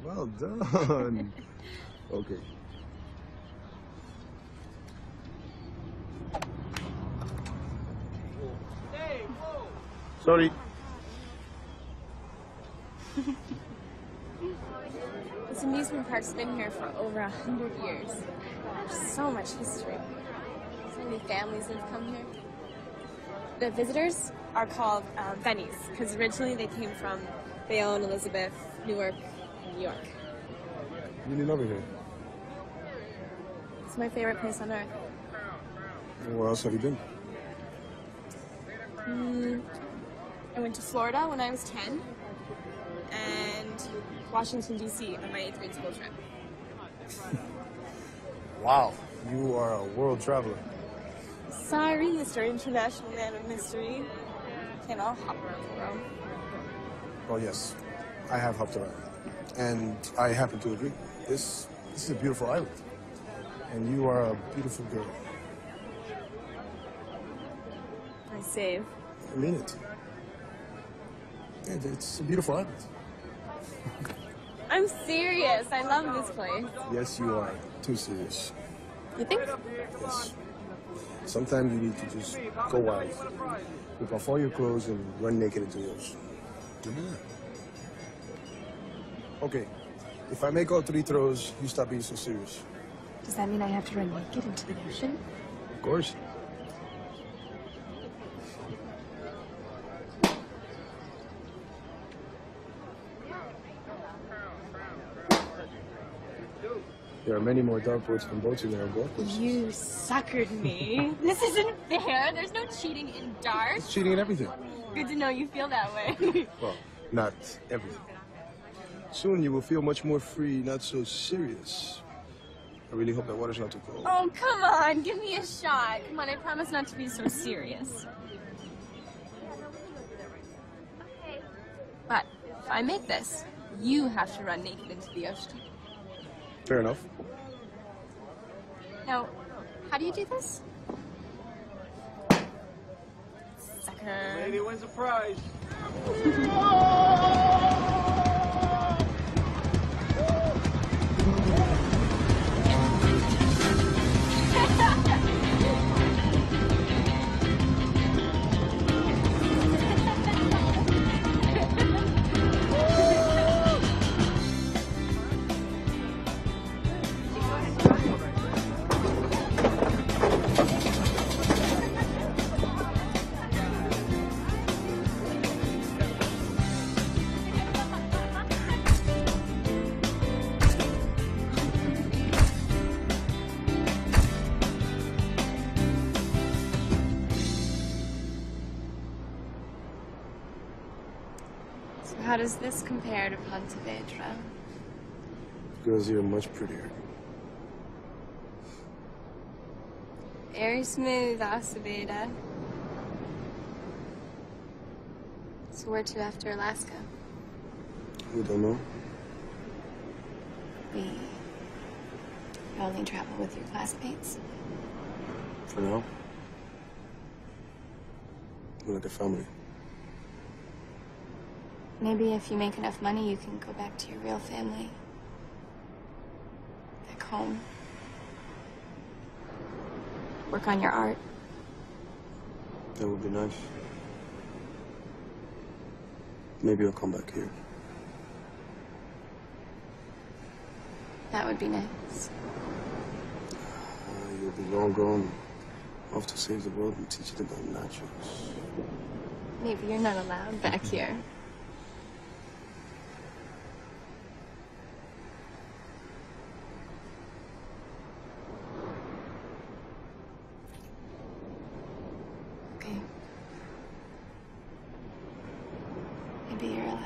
K: Well done. Okay. Sorry.
E: This amusement park's been here for over 100 years. There's so much history. So many families that have come here. The visitors are called Bennies, because originally they came from Bayonne, Elizabeth, Newark, and New York.
K: Really love it here.
E: It's my favorite place on earth.
K: Where else have you been?
E: I went to Florida when I was 10, and Washington, D.C. on my 8th grade school trip.
K: Wow, you are a world traveler.
E: Sorry, Mr. International Man of Mystery. Can't all hop around the world.
K: Well, yes, I have hopped around. And I happen to agree. This is a beautiful island. And you are a beautiful girl.
E: I save.
K: I mean it. It's a beautiful island.
E: I'm serious. I love this place.
K: Yes, you are. Too serious.
E: You think?
K: Yes. Sometimes you need to just go wild. Rip off all your clothes and run naked into the ocean. Okay. If I make all 3 throws, you stop being so serious.
E: Does that mean I have to run naked into the ocean?
K: Of course. There are many more dartboards than boats in there on golf courses.
E: You suckered me. This isn't fair. There's no cheating in darts.
K: It's cheating in everything.
E: Good to know you feel that way.
K: Well, not everything. Soon you will feel much more free, not so serious. I really hope that water's not too cold.
E: Oh, come on. Give me a shot. Come on, I promise not to be so serious. But if I make this, you have to run naked into the ocean.
K: Fair enough.
E: Now, how do you do this? Sucker.
B: Lady wins a prize.
E: How does this compare to Pontevedra?
K: Girls here are much prettier.
E: Very smooth, Acevedo. So where to after Alaska?
K: We don't know.
E: We only travel with your classmates.
K: For now. We're like a family.
E: Maybe if you make enough money, you can go back to your real family. Back home. Work on your art.
K: That would be nice. Maybe I'll come back here.
E: That would be nice.
K: You'll be long gone. Off to save the world and teach it about naturals.
E: Maybe you're not allowed back here. Okay. Maybe you're allowed.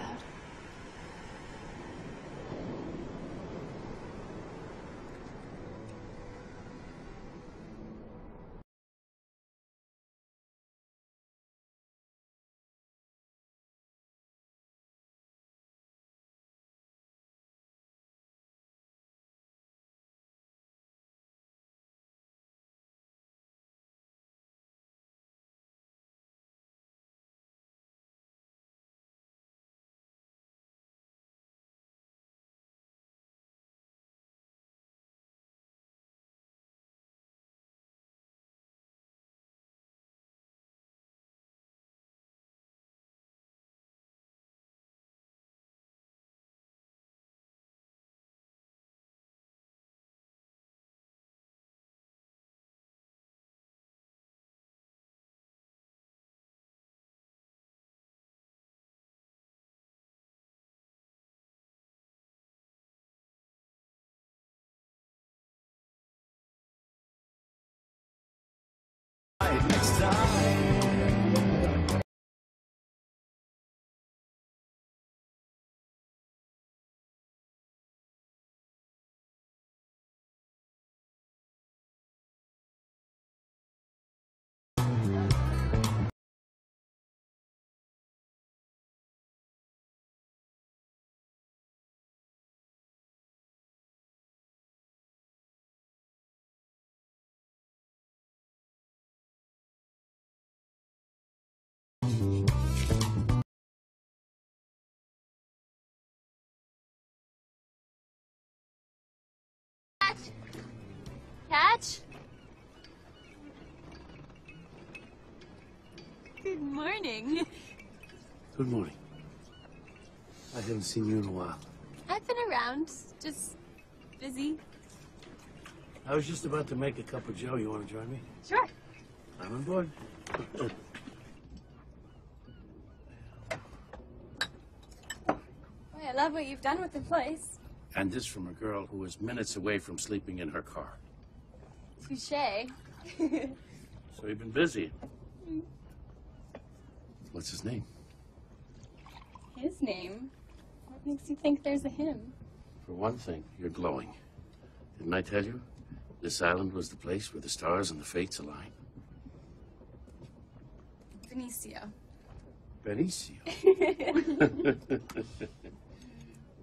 P: Next time.
E: Catch? Good morning.
G: Good morning. I haven't seen you in a while.
E: I've been around, just busy.
G: I was just about to make a cup of joe. You want to join me?
E: Sure.
G: I'm on board.
E: Boy, I love what you've done with the place.
G: And this from a girl who was minutes away from sleeping in her car.
E: Touché.
G: So you've been busy. What's his name?
E: His name? makes you think there's a him?
G: For one thing, you're glowing. Didn't I tell you? This island was the place where the stars and the fates align.
E: Benicio.
G: Benicio.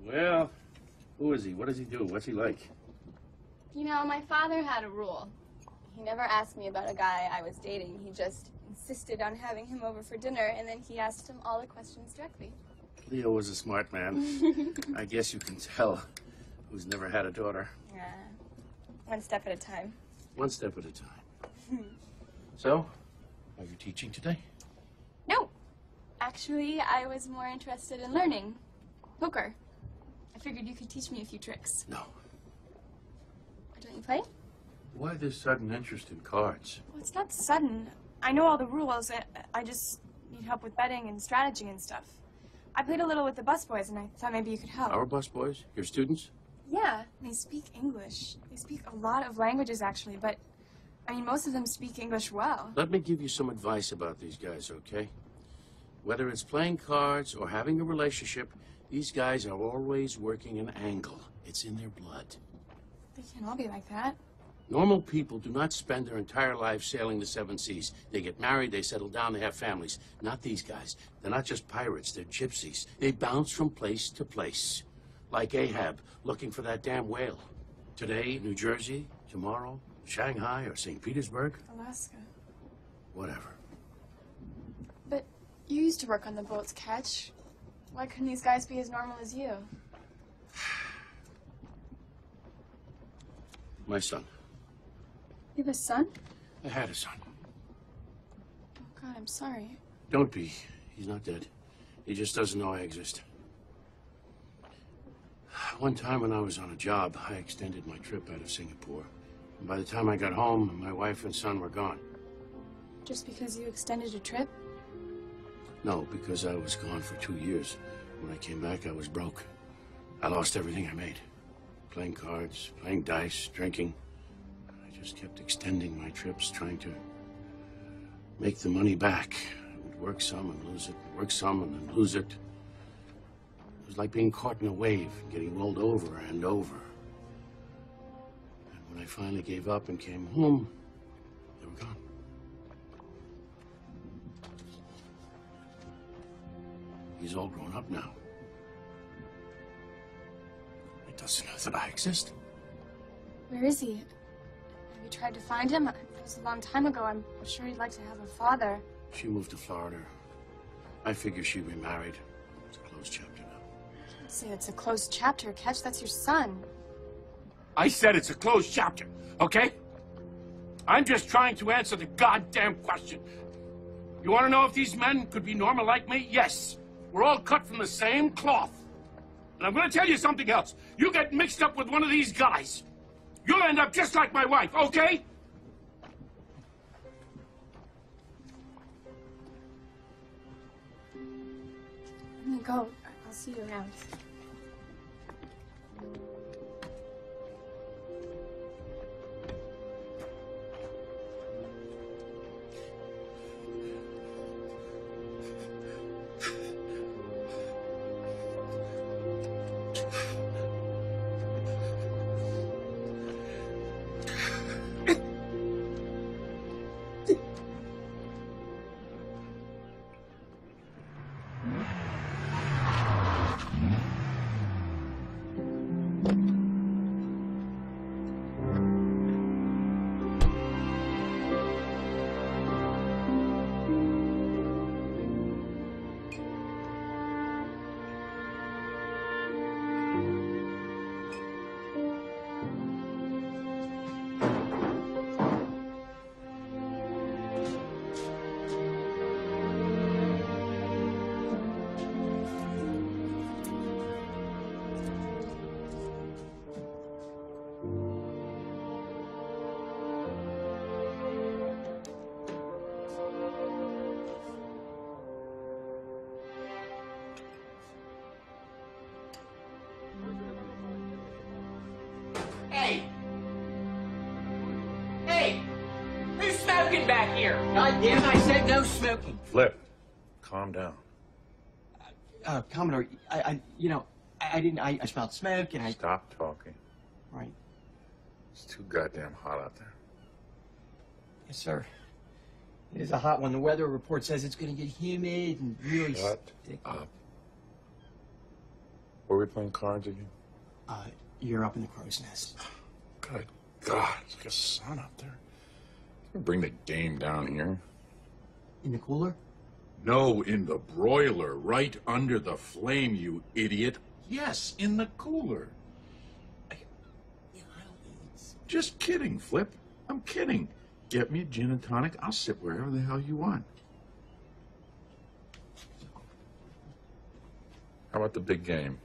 G: Well, who is he? What does he do? What's he like?
E: You know, my father had a rule. He never asked me about a guy I was dating. He just insisted on having him over for dinner, and then he asked him all the questions directly.
G: Leo was a smart man. I guess you can tell who's never had a daughter.
E: Yeah. One step at a time.
G: One step at a time. So, are you teaching today?
E: No. Actually, I was more interested in learning. Poker. I figured you could teach me a few tricks.
G: No.
E: Don't you play?
G: Why this sudden interest in cards?
E: Well, it's not sudden. I know all the rules. I just need help with betting and strategy and stuff. I played a little with the busboys, and I thought maybe you could help.
G: Our busboys? Your students?
E: Yeah, they speak English. They speak a lot of languages, actually, but, I mean, most of them speak English well.
G: Let me give you some advice about these guys, okay? Whether it's playing cards or having a relationship, these guys are always working an angle. It's in their blood.
E: They can't all be like that.
G: Normal people do not spend their entire lives sailing the seven seas. They get married, they settle down, they have families. Not these guys. They're not just pirates, they're gypsies. They bounce from place to place. Like Ahab, looking for that damn whale. Today, New Jersey. Tomorrow, Shanghai or St. Petersburg.
E: Alaska.
G: Whatever.
E: But you used to work on the boats, Catch. Why couldn't these guys be as normal as you?
G: My son.
E: You have a son?
G: I had a son.
E: Oh, God, I'm sorry.
G: Don't be. He's not dead. He just doesn't know I exist. One time when I was on a job, I extended my trip out of Singapore. And by the time I got home, my wife and son were gone.
E: Just because you extended a trip?
G: No, because I was gone for 2 years. When I came back, I was broke. I lost everything I made. Playing cards, playing dice, drinking. I just kept extending my trips, trying to make the money back. I would work some and lose it, work some and then lose it. It was like being caught in a wave, getting rolled over and over. And when I finally gave up and came home, they were gone. He's all grown up now. He doesn't know that I exist.
E: Where is he? Have you tried to find him? That was a long time ago. I'm sure he'd like to have a father.
G: She moved to Florida. I figure she'd be married. It's a closed chapter now.
E: I'd say it's a closed chapter, Catch. That's your son.
G: I said it's a closed chapter, okay? I'm just trying to answer the goddamn question. You want to know if these men could be normal like me? Yes. We're all cut from the same cloth. And I'm going to tell you something else. You get mixed up with one of these guys, you'll end up just like my wife, okay?
E: I'm gonna go. I'll see you around.
I: Hey! Hey! Who's smoking back here?
F: God damn, I said no smoking.
N: Flip, calm down.
F: Commodore, I didn't. I smelled smoke and I.
Q: Stop talking.
F: Right.
Q: It's too goddamn hot out there.
F: Yes, sir. It is a hot one. The weather report says it's going to get humid and really
Q: Shut
F: sticky.
Q: up. Where are we playing cards again?
F: You're up in the crow's nest.
Q: Good God, it's like a sun up there. Bring the game down here.
F: In the cooler?
Q: No, in the broiler, right under the flame, you idiot. Yes, in the cooler. Just kidding, Flip. I'm kidding. Get me a gin and tonic. I'll sit wherever the hell you want. How about the big game?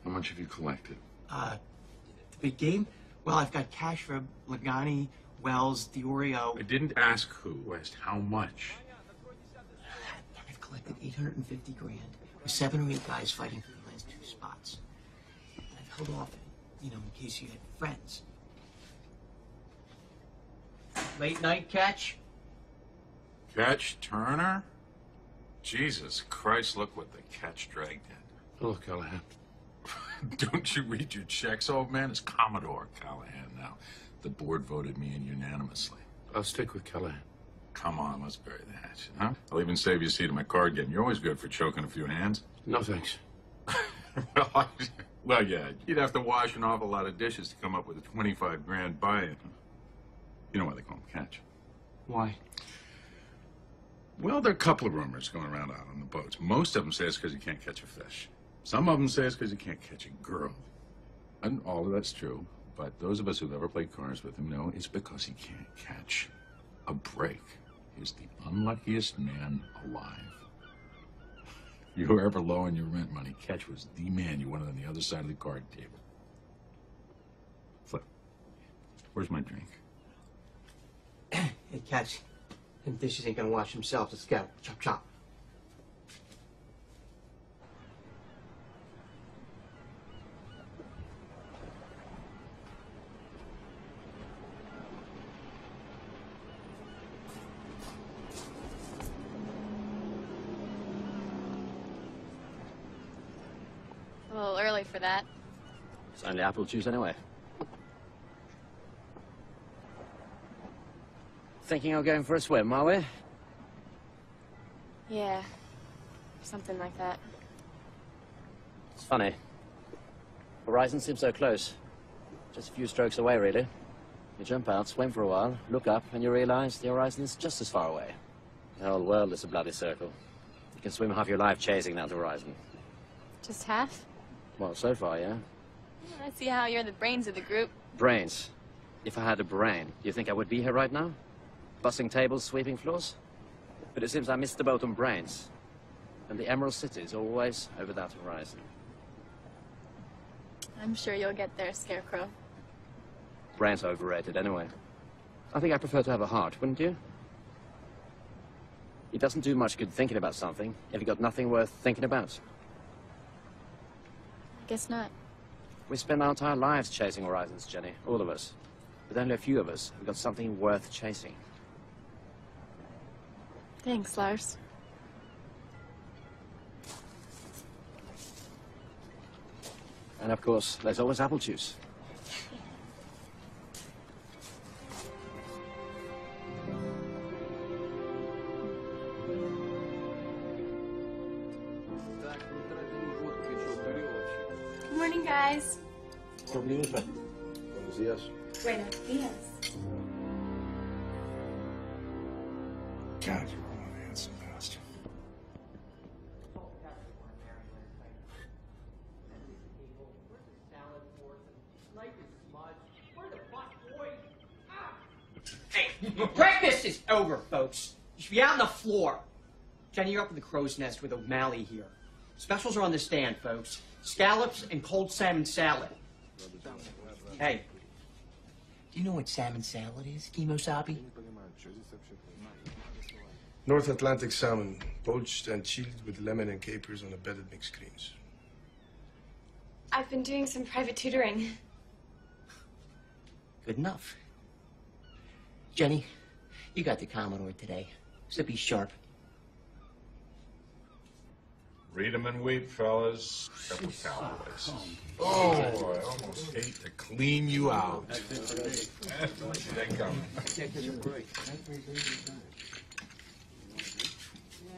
Q: How much have you collected?
F: The big game? Well, I've got cash for Lagani, Wells, Diorio.
Q: I didn't ask who. I asked how much.
F: I've collected 850 grand with 7 or 8 guys fighting for the last 2 spots. I've held off, in case you had friends. Late night catch?
Q: Catch Turner? Jesus Christ, look what the catch dragged in. Look, Callahan. Don't you read your checks, old man? It's Commodore Callahan now. The board voted me in unanimously. I'll stick with Callahan. Come on, let's bury the hatchet, huh? I'll even save you a seat at my card game. You're always good for choking a few hands.
G: No, thanks.
Q: Well, yeah, you'd have to wash an awful lot of dishes to come up with a 25 grand buy-in. You know why they call them catch?
F: Why?
Q: Well, there are a couple of rumors going around out on the boats. Most of them say it's because you can't catch a fish. Some of them say it's because you can't catch a girl. And all of that's true, but those of us who've ever played cards with him know it's because he can't catch a break. He's the unluckiest man alive. You were ever low on your rent money, Catch was the man you wanted on the other side of the card table. Flip, where's my drink?
F: Hey, Catch. Them dishes ain't gonna wash themselves. Let's go. Chop, chop.
E: A little early for that.
I: It's only apple juice anyway. Thinking of going for a swim, are we?
E: Yeah, something like that.
I: It's funny. Horizon seems so close. Just a few strokes away, really. You jump out, swim for a while, look up, and you realize the horizon is just as far away. The whole world is a bloody circle. You can swim half your life chasing that horizon.
E: Just half?
I: Well, so far, yeah.
E: I see how you're the brains of the group.
I: Brains. If I had a brain, do you think I would be here right now? Bussing tables, sweeping floors? But it seems I missed the boat on brains. And the Emerald City is always over that horizon.
E: I'm sure you'll get there, Scarecrow.
I: Brains are overrated anyway. I think I prefer to have a heart, wouldn't you? It doesn't do much good thinking about something if you've got nothing worth thinking about.
E: I guess not.
I: We spend our entire lives chasing horizons, Jenny, all of us. But only a few of us have got something worth chasing.
E: Thanks, Lars.
I: And of course, there's always apple juice.
E: Good morning, guys.
K: Buenos días.
E: Buenos dias.
K: God, you're one handsome bastard.
F: Hey, breakfast is over, folks. You should be out on the floor. Jenny, you're up in the crow's nest with O'Malley here. Specials are on the stand, folks. Scallops and cold salmon salad. Hey, do you know what salmon salad is, Kimosabi?
K: North Atlantic salmon, poached and chilled with lemon and capers on a bed of mixed greens.
E: I've been doing some private tutoring.
F: Good enough. Jenny, you got the Commodore today, so be sharp.
Q: Read 'em and weep, fellas. Couple cowboys. Oh, I almost hate to clean you out. They come.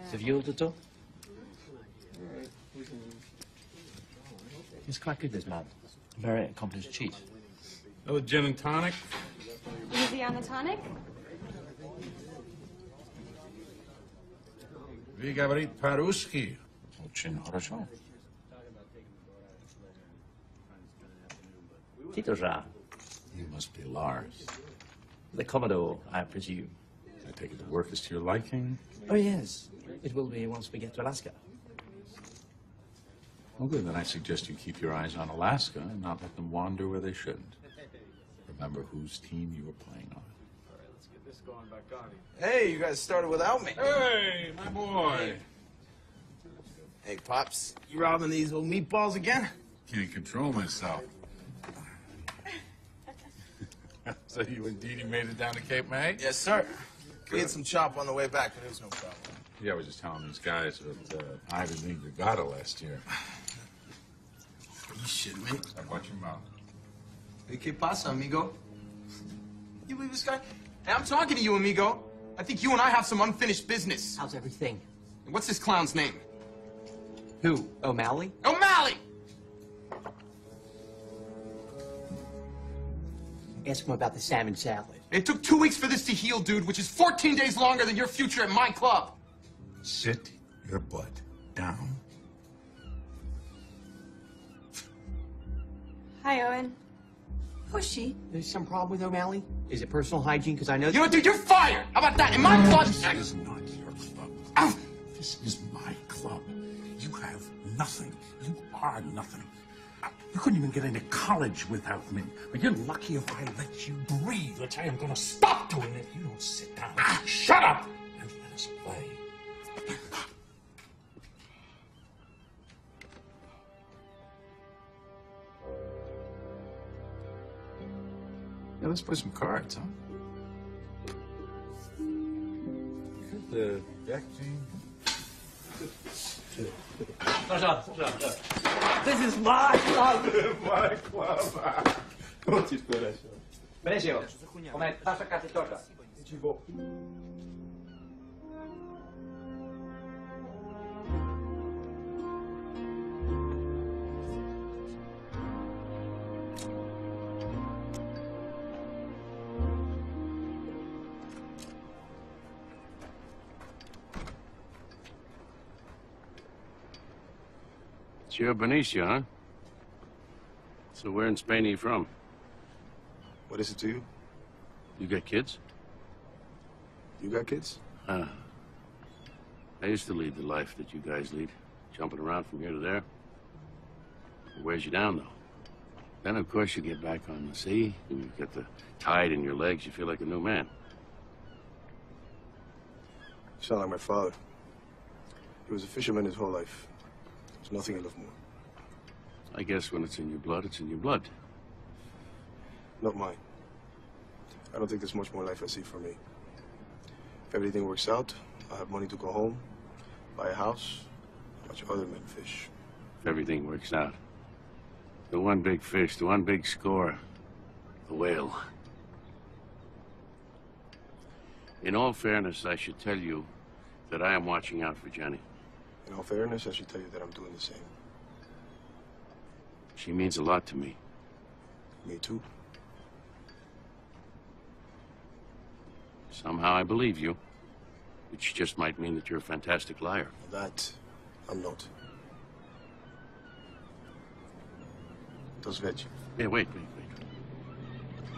I: C'est vieux, Toto? He's quite good, this man. Very accomplished cheat.
Q: Another gin and tonic?
E: Easy on the tonic?
Q: Вы говорите по-русски? Очень хорошо.
I: Titoja.
Q: You must be Lars.
I: The Commodore, I presume.
Q: I take it the work is to your liking?
I: Oh, yes. It will be once we get to Alaska.
Q: Well, good. Then I suggest you keep your eyes on Alaska and not let them wander where they shouldn't. Remember whose team you were playing on.
O: All right, let's get this going back on.
L: Hey, you guys started without me.
Q: Hey, my boy.
L: Hey, Pops, you robbing these old meatballs again?
Q: Can't control myself. So you and Dee Dee made it down to Cape May?
L: Yes, sir. We had some chop on the way back, but it was no problem.
Q: Yeah, I was just telling these guys that Ivy League regatta last year.
L: You shitting me?
Q: Watch your mouth.
L: Hey, ¿qué pasa, amigo? You leave this guy? Hey, I'm talking to you, amigo. I think you and I have some unfinished business.
F: How's everything?
L: And what's this clown's name?
F: Who? O'Malley?
L: O'Malley!
F: Ask him about the salmon salad.
L: It took 2 weeks for this to heal, dude, which is 14 days longer than your future at my club.
Q: Sit your butt down.
E: Hi, Owen.
F: Who's she? There's some problem with O'Malley? Is it personal hygiene? Because I know...
L: You know what, dude? You're fired! How about that? In my club...
Q: This is not your club. This is my club. You have nothing. You are nothing. You couldn't even get into college without me. But you're lucky if I let you breathe, which I am going to stop doing if you don't sit down. Shut up and let us play. Yeah, let's play some cards, huh? Get the deck team.
F: This is my club!
Q: My club!
L: Non ti speraš.
I: Benezio, come passa cazzo torta?
L: Ci vo.
G: You're Benicio, huh? So where in Spain are you from?
K: What is it to you?
G: You got kids?
K: You got kids?
G: I used to lead the life that you guys lead, jumping around from here to there. It wears you down, though. Then, of course, you get back on the sea, and you get the tide in your legs, you feel like a new man.
K: You sound like my father. He was a fisherman his whole life. There's nothing he loved more.
G: I guess when it's in your blood, it's in your blood.
K: Not mine. I don't think there's much more life I see for me. If everything works out, I'll have money to go home, buy a house, watch other men fish.
G: If everything works out. The one big fish, the one big score, the whale. In all fairness, I should tell you that I am watching out for Jenny.
K: In all fairness, I should tell you that I'm doing the same.
G: She means a lot to me.
K: Me too.
G: Somehow I believe you, which just might mean that you're a fantastic liar.
K: That, I'm not. Does vet you?
G: Yeah, wait.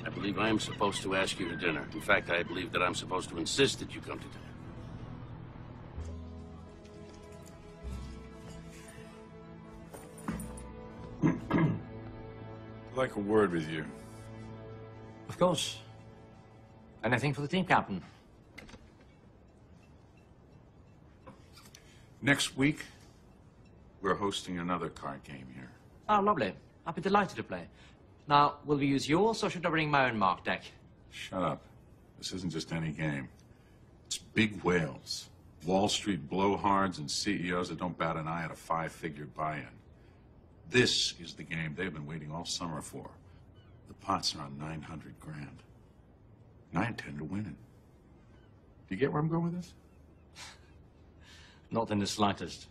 G: I believe I am supposed to ask you to dinner. In fact, I believe that I'm supposed to insist that you come to dinner.
Q: I'd like a word with you.
I: Of course. Anything for the team captain?
Q: Next week, we're hosting another card game here.
I: Oh, lovely. I'd be delighted to play. Now, will we use yours, or should I bring my own mark deck?
Q: Shut up. This isn't just any game. It's big whales. Wall Street blowhards and CEOs that don't bat an eye at a 5-figure buy-in. This is the game they've been waiting all summer for. The pots are on 900 grand. And I intend to win it. Do you get where I'm going with this?
I: Not in the slightest.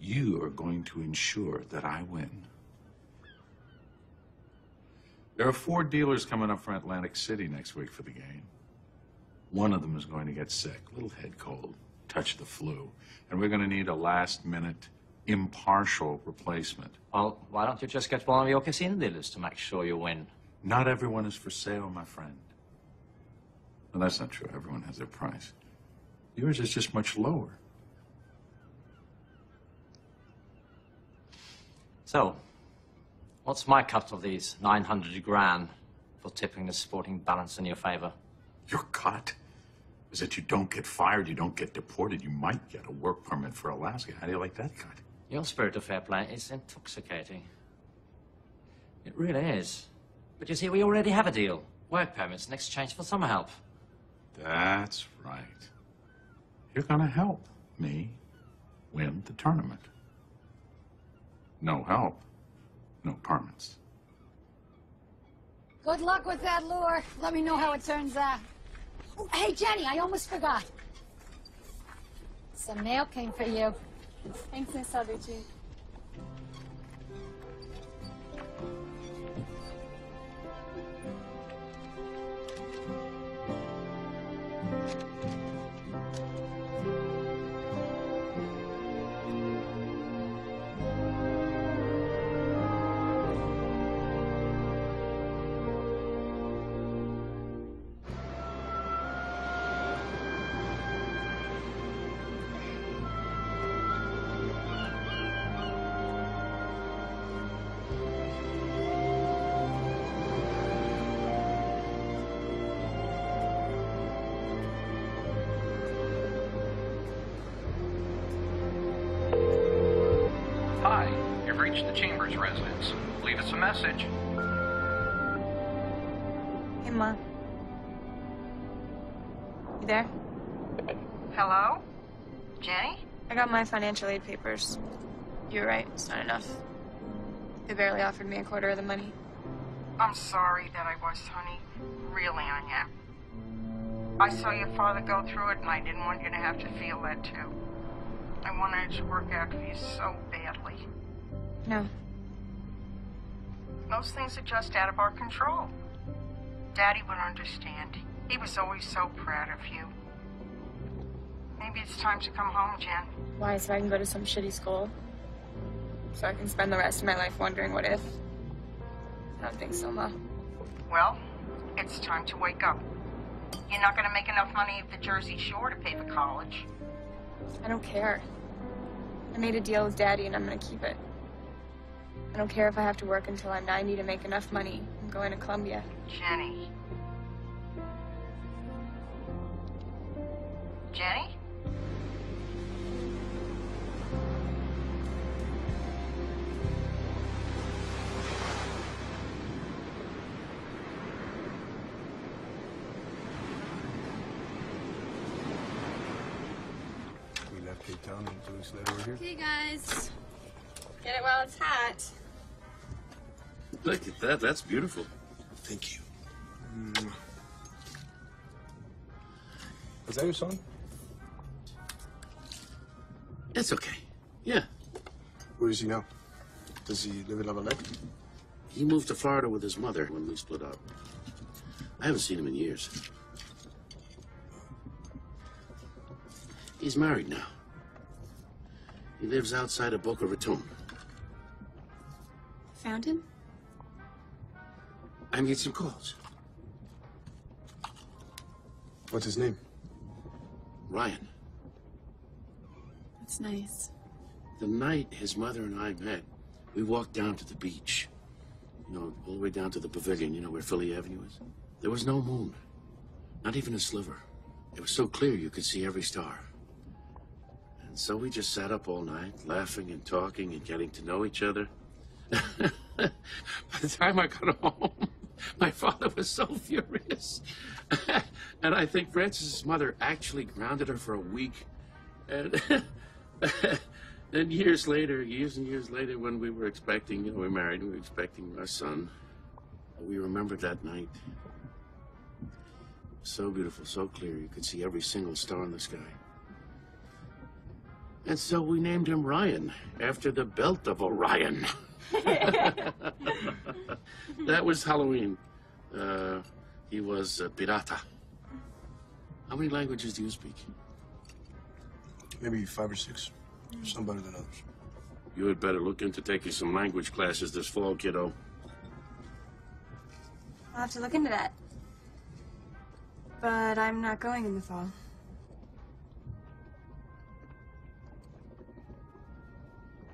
Q: You are going to ensure that I win. There are 4 dealers coming up from Atlantic City next week for the game. One of them is going to get sick, little head cold, touch the flu, and we're going to need a last-minute, impartial replacement.
I: Well, why don't you just get one of your casino dealers to make sure you win?
Q: Not everyone is for sale, my friend. Well, that's not true. Everyone has their price. Yours is just much lower.
I: So, what's my cut of these 900 grand for tipping the sporting balance in your favor?
Q: Your cut is that you don't get fired, you don't get deported, you might get a work permit for Alaska. How do you like that cut?
I: Your spirit of fair play is intoxicating. It really is. But you see, we already have a deal. Work permits in exchange for summer help.
Q: That's right. You're gonna help me win the tournament. No help, no permits.
H: Good luck with that lure. Let me know how it turns out. Oh, hey, Jenny, I almost forgot. Some mail came for you.
E: Thanks, Miss Salducci.
C: Hi, you've reached the Chambers residence. Leave us a message.
A: Hey, Ma. You there?
D: Hello? Jenny?
A: I got my financial aid papers. You're right, it's not enough. They barely offered me a quarter of the money.
D: I'm sorry that I was, honey. Really, I am. I saw your father go through it, and I didn't want you to have to feel that, too. I wanted it to work out for you so badly.
A: No.
D: Most things are just out of our control. Daddy would understand. He was always so proud of you. Maybe it's time to come home, Jen.
A: Why, so I can go to some shitty school? So I can spend the rest of my life wondering what if? I don't think so, Ma.
D: Well, it's time to wake up. You're not going to make enough money at the Jersey Shore to pay for college.
A: I don't care. I made a deal with Daddy and I'm gonna keep it. I don't care if I have to work until I'm 90 to make enough money. I'm going to Columbia.
D: Jenny. Jenny?
K: Cape Town and 2 weeks later we're here.
A: Okay, guys. Get it while it's hot.
G: Look at that. That's beautiful.
K: Thank you. Is that your son?
G: It's okay. Yeah.
K: Where is he now? Does he live in La Valette?
G: He moved to Florida with his mother when we split up. I haven't seen him in years. He's married now. He lives outside of Boca Raton.
A: Found him?
G: I made some calls.
K: What's his name?
G: Ryan.
A: That's nice.
G: The night his mother and I met, we walked down to the beach. You know, all the way down to the pavilion, you know where Philly Avenue is? There was no moon. Not even a sliver. It was so clear you could see every star. And so we just sat up all night, laughing and talking and getting to know each other. By the time I got home, My father was so furious. And I think Frances's mother actually grounded her for a week. And then years and years later, when we were expecting, we were married, we were expecting our son, we remembered that night. So beautiful, so clear, you could see every single star in the sky. And so we named him Ryan, after the belt of Orion. That was Halloween. He was pirata. How many languages do you speak?
K: Maybe 5 or 6. Some better than others.
G: You had better look into taking some language classes this fall, kiddo.
E: I'll have to look into that. But I'm not going in the fall.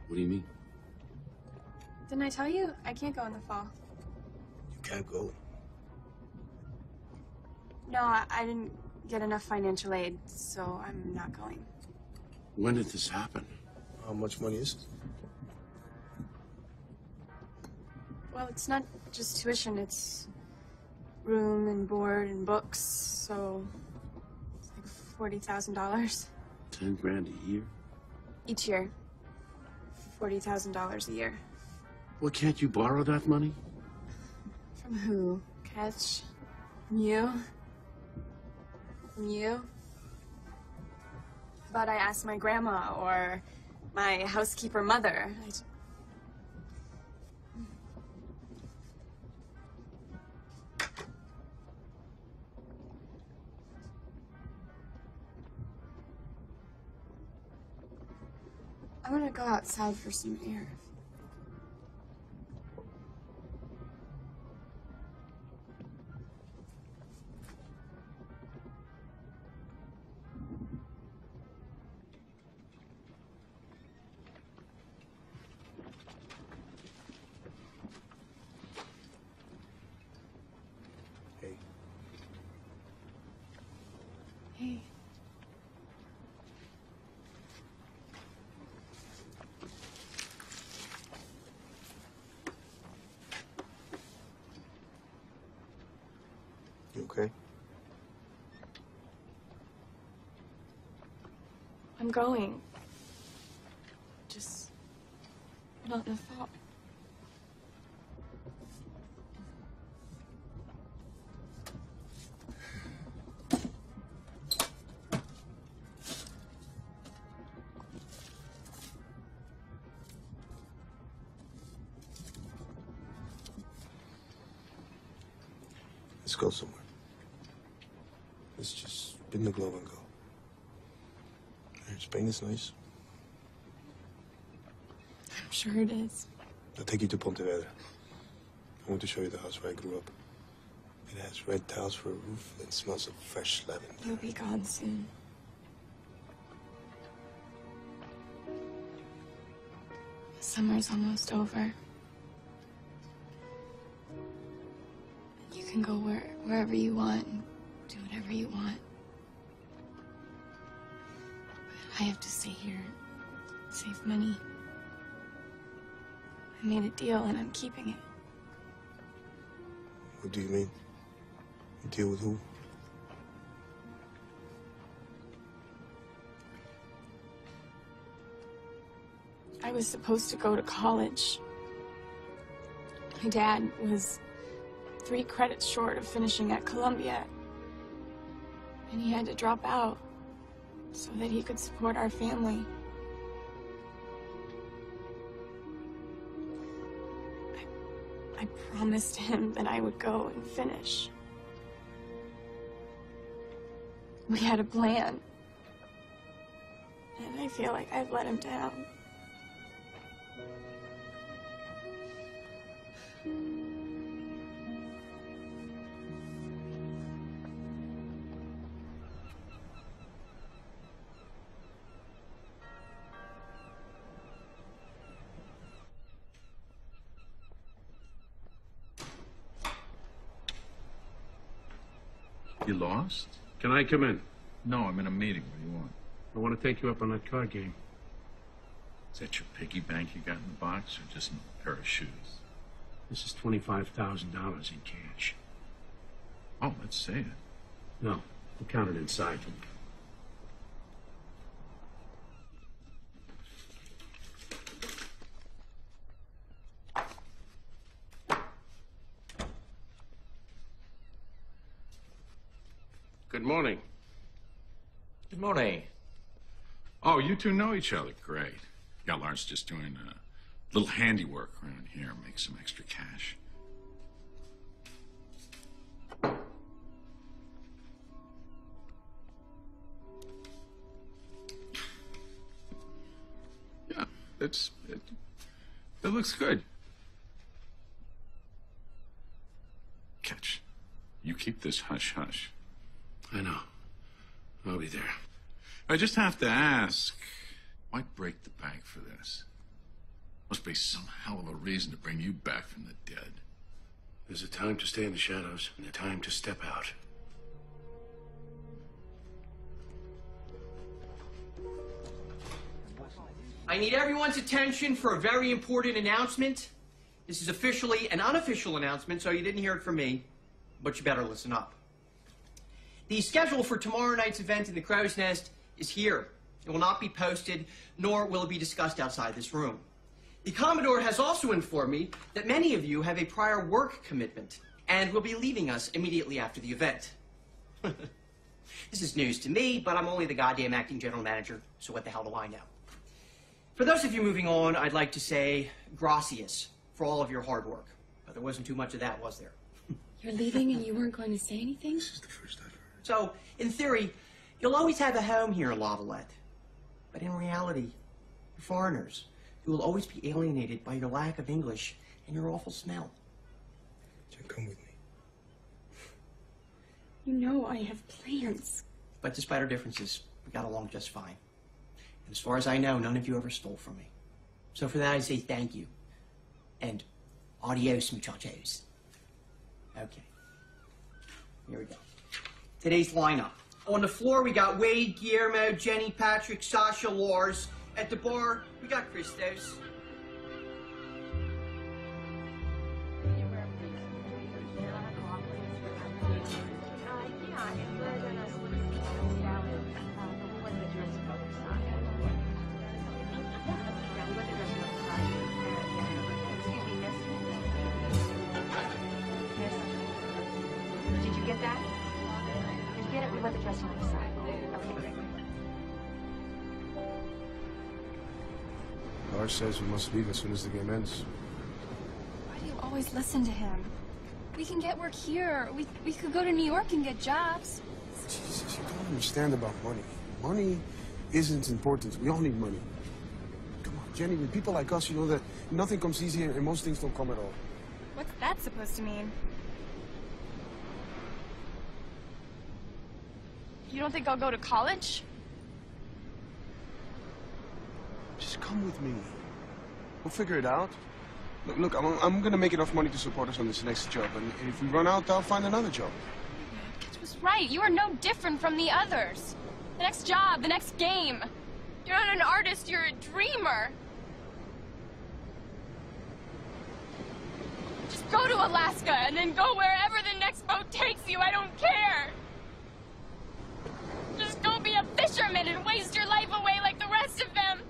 G: What do you mean?
E: Didn't I tell you? I can't go in the fall.
K: You can't go.
E: No, I didn't get enough financial aid, so I'm not going.
G: When did this happen?
K: How much money is it?
E: Well, it's not just tuition, it's room and board and books, so it's like $40,000.
G: 10 grand a year?
E: Each year. $40,000 a year.
G: Well, can't you borrow that money?
E: From who? Catch? From you? From you? But I asked my grandma or my housekeeper mother. I'm gonna go outside for some air. Hey.
K: You okay?
E: I'm going. Just not in the fall.
K: Let's go somewhere. Let's just spin the globe and go. Spain is nice.
E: I'm sure it is.
K: I'll take you to Pontevedra. I want to show you the house where I grew up. It has red tiles for a roof and smells of fresh lavender.
E: You'll be gone soon. The summer's almost over. You can go wherever you want and do whatever you want. But I have to stay here and save money. I made a deal and I'm keeping it.
K: What do you mean? A deal with who?
E: I was supposed to go to college. My dad was 3 credits short of finishing at Columbia. And he had to drop out so that he could support our family. I promised him that I would go and finish. We had a plan. And I feel like I've let him down.
Q: You lost?
G: Can I come in?
Q: No, I'm in a meeting. What do you want?
G: I want to take you up on that card game.
Q: Is that your piggy bank you got in the box, or just a pair of shoes?
G: This is $25,000 in cash.
Q: Oh, let's say it.
G: No, we'll count it inside. Good morning.
I: Good morning.
Q: Oh, you two know each other. Great. Yeah, Lars just doing a little handiwork around here, make some extra cash. Yeah, it looks good. Catch. You keep this hush-hush.
G: I know. I'll be there.
Q: I just have to ask, why break the bank for this? Must be some hell of a reason to bring you back from the dead.
G: There's a time to stay in the shadows and a time to step out.
F: I need everyone's attention for a very important announcement. This is officially an unofficial announcement, so you didn't hear it from me, but you better listen up. The schedule for tomorrow night's event in the Crow's Nest is here. It will not be posted, nor will it be discussed outside this room. The Commodore has also informed me that many of you have a prior work commitment and will be leaving us immediately after the event. This is news to me, but I'm only the goddamn acting general manager, so what the hell do I know? For those of you moving on, I'd like to say gracias for all of your hard work. But there wasn't too much of that, was there?
E: You're leaving and you weren't going to say anything?
K: This is the first I've heard.
F: So, in theory, you'll always have a home here in Lavalette. But in reality, you're foreigners who will always be alienated by your lack of English and your awful smell.
K: Jen, come with me.
E: You know I have plans.
F: But despite our differences, we got along just fine. And as far as I know, none of you ever stole from me. So for that, I say thank you. And adios, muchachos. Okay. Here we go. Today's lineup. On the floor, we got Wade, Guillermo, Jenny, Patrick, Sasha, Lars. At the bar, we got Christos.
J: Did you get that? Did you get it? We want the dress on the side. Okay, great.
K: Lars says we must leave as soon as the game ends.
E: Why do you always listen to him? We can get work here. We could go to New York and get jobs.
K: Jesus, you don't understand about money. Money isn't important. We all need money. Come on, Jenny, with people like us, you know that nothing comes easy and most things don't come at all.
E: What's that supposed to mean? You don't think I'll go to college?
K: Just come with me. We'll figure it out. Look, I'm gonna make enough money to support us on this next job, and if we run out, I'll find another job.
E: It was right. You are no different from the others. The next job, the next game. You're not an artist, you're a dreamer. Just go to Alaska and then go wherever the next boat takes you. I don't care. Just go be a fisherman and waste your life away like the rest of them.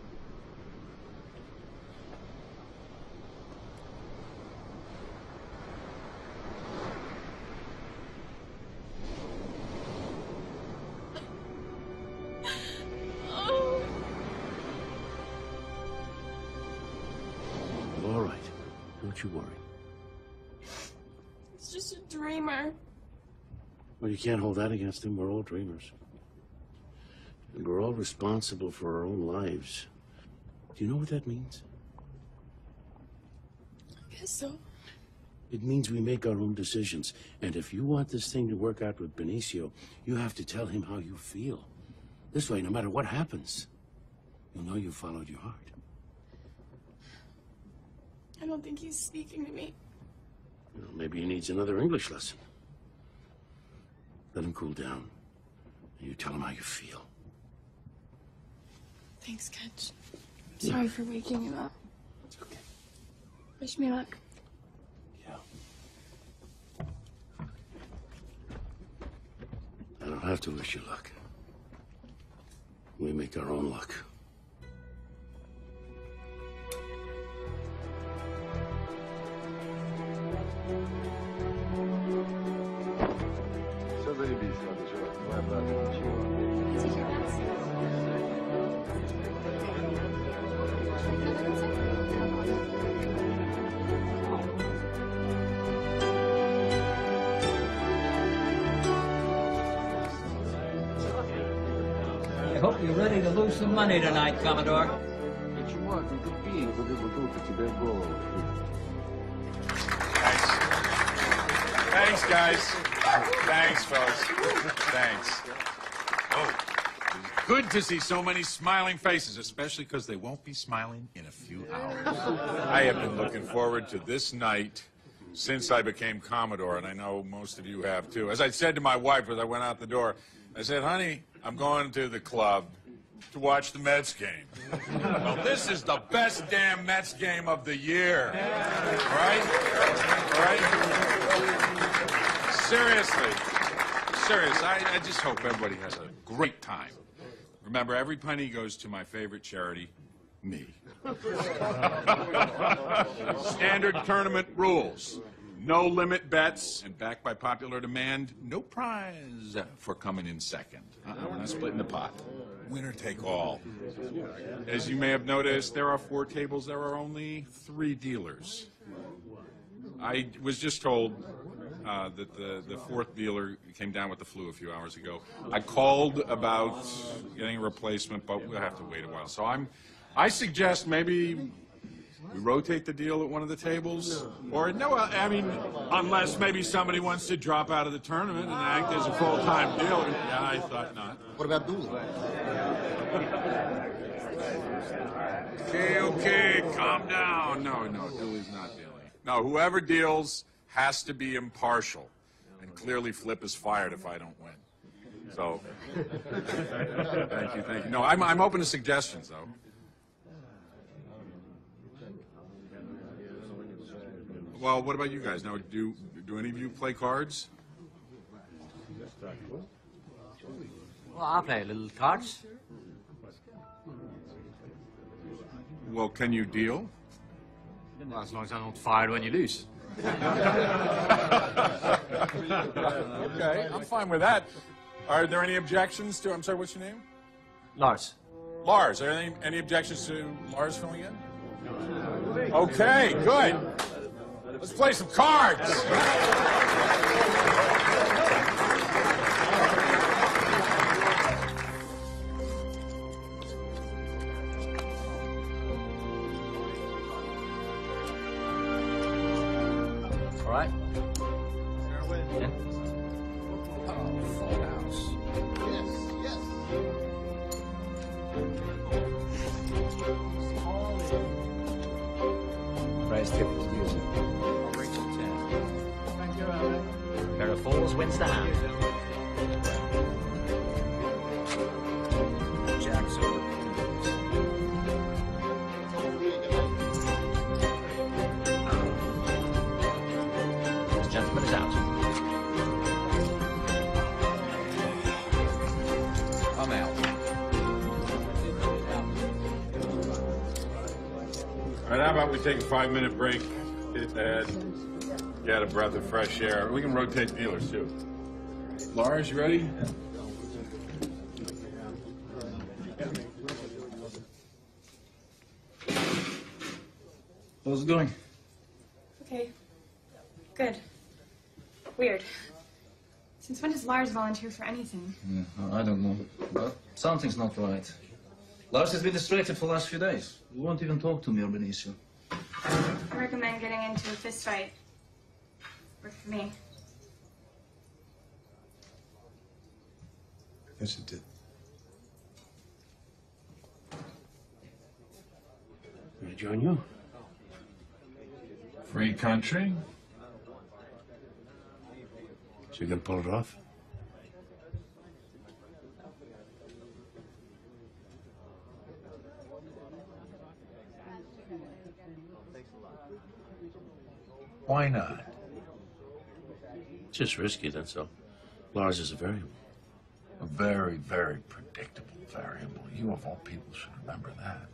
E: Oh.
G: All right. Don't you worry.
E: It's just a dreamer.
G: Well, you can't hold that against him. We're all dreamers. And we're all responsible for our own lives. Do you know what that means?
E: I guess so.
G: It means we make our own decisions. And if you want this thing to work out with Benicio, you have to tell him how you feel. This way, no matter what happens, you'll know you followed your heart.
E: I don't think he's speaking to me.
G: Well, maybe he needs another English lesson. Let him cool down. And you tell him how you feel.
E: Thanks, Ketch. Sorry for waking you up.
G: It's okay.
E: Wish me luck.
G: have to wish you luck. We make our own luck.
R: I hope you're ready to lose some money tonight, Commodore.
Q: Thanks, guys. Thanks, folks. Thanks. Oh, it's good to see so many smiling faces, especially because they won't be smiling in a few hours. I have been looking forward to this night since I became Commodore, and I know most of you have too. As I said to my wife as I went out the door, I said, honey, I'm going to the club to watch the Mets game. Well, this is the best damn Mets game of the year. All right? All right? Seriously. I just hope everybody has a great time. Remember, every penny goes to my favorite charity, me. Standard tournament rules. No limit bets, and backed by popular demand, no prize for coming in second. We're not splitting the pot. Winner take all. As you may have noticed, there are 4 tables. There are only 3 dealers. I was just told that the 4th dealer came down with the flu a few hours ago. I called about getting a replacement, but we'll have to wait a while. So I suggest maybe we rotate the deal at one of the tables, or no, I mean, unless maybe somebody wants to drop out of the tournament and act as a full-time dealer. Yeah, I thought not.
N: What about dueling?
Q: Okay, calm down. No, Dooley's not dealing. No, whoever deals has to be impartial, and clearly Flip is fired if I don't win. So, thank you. No, I'm open to suggestions, though. Well, what about you guys? Now, do any of you play cards?
R: Well, I'll play a little cards.
Q: Well, can you deal?
M: Well, as long as I'm not fired when you lose.
Q: Okay, I'm fine with that. Are there any objections to, I'm sorry, what's your name?
R: Lars.
Q: Lars, are there any objections to Lars filling in? Okay, good. Let's play some cards.
R: All right. Yeah.
N: Full house. Yes.
R: Price tip is music. I'll bring some 10.
B: Thank you, Alan.
R: Pair of fours wins the hand. Jacks over. This gentleman is out.
N: I'm out.
Q: All right, how about we take a 5-minute break, hit the head, get a breath of fresh air. We can rotate dealers, too. Lars, you ready?
M: How's it going?
E: Okay. Good. Weird. Since when does Lars volunteer for anything?
M: Yeah, I don't know, but something's not right. Lars has been distracted for the last few days. He won't even talk to me or Benicio.
E: I recommend getting into a fist fight. Worked for me.
K: Yes, it did.
G: May I join you?
Q: Free country?
G: So you gonna pull it off?
Q: Why not?
G: It's just risky, that's all. Lars is a variable.
Q: A very, very predictable variable. You, of all people, should remember that.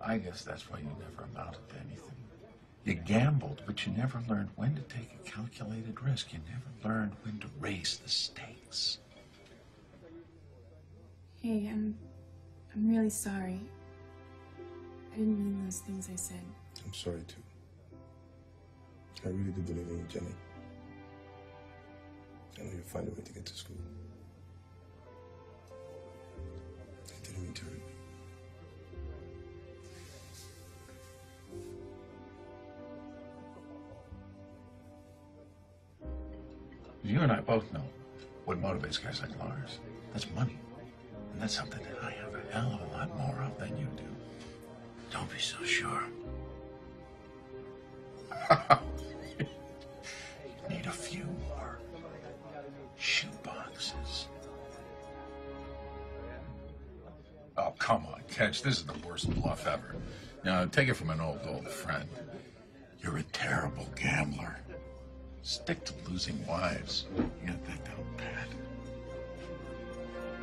Q: I guess that's why you never amounted to anything. You gambled, but you never learned when to take a calculated risk. You never learned when to raise the stakes.
E: Hey, I'm really sorry. I didn't mean those things I said.
K: I'm sorry, too. I really do believe in you, Jenny. I know you'll find a way to get to school. I didn't mean to hurt you.
Q: You and I both know what motivates guys like Lars. That's money. And that's something that I have a hell of a lot more of than you do.
G: Don't be so sure.
Q: You need a few more shoeboxes. Oh, come on, Ketch. This is the worst bluff ever. Now, take it from an old friend. You're a terrible gambler. Stick to losing wives. You got that down pat.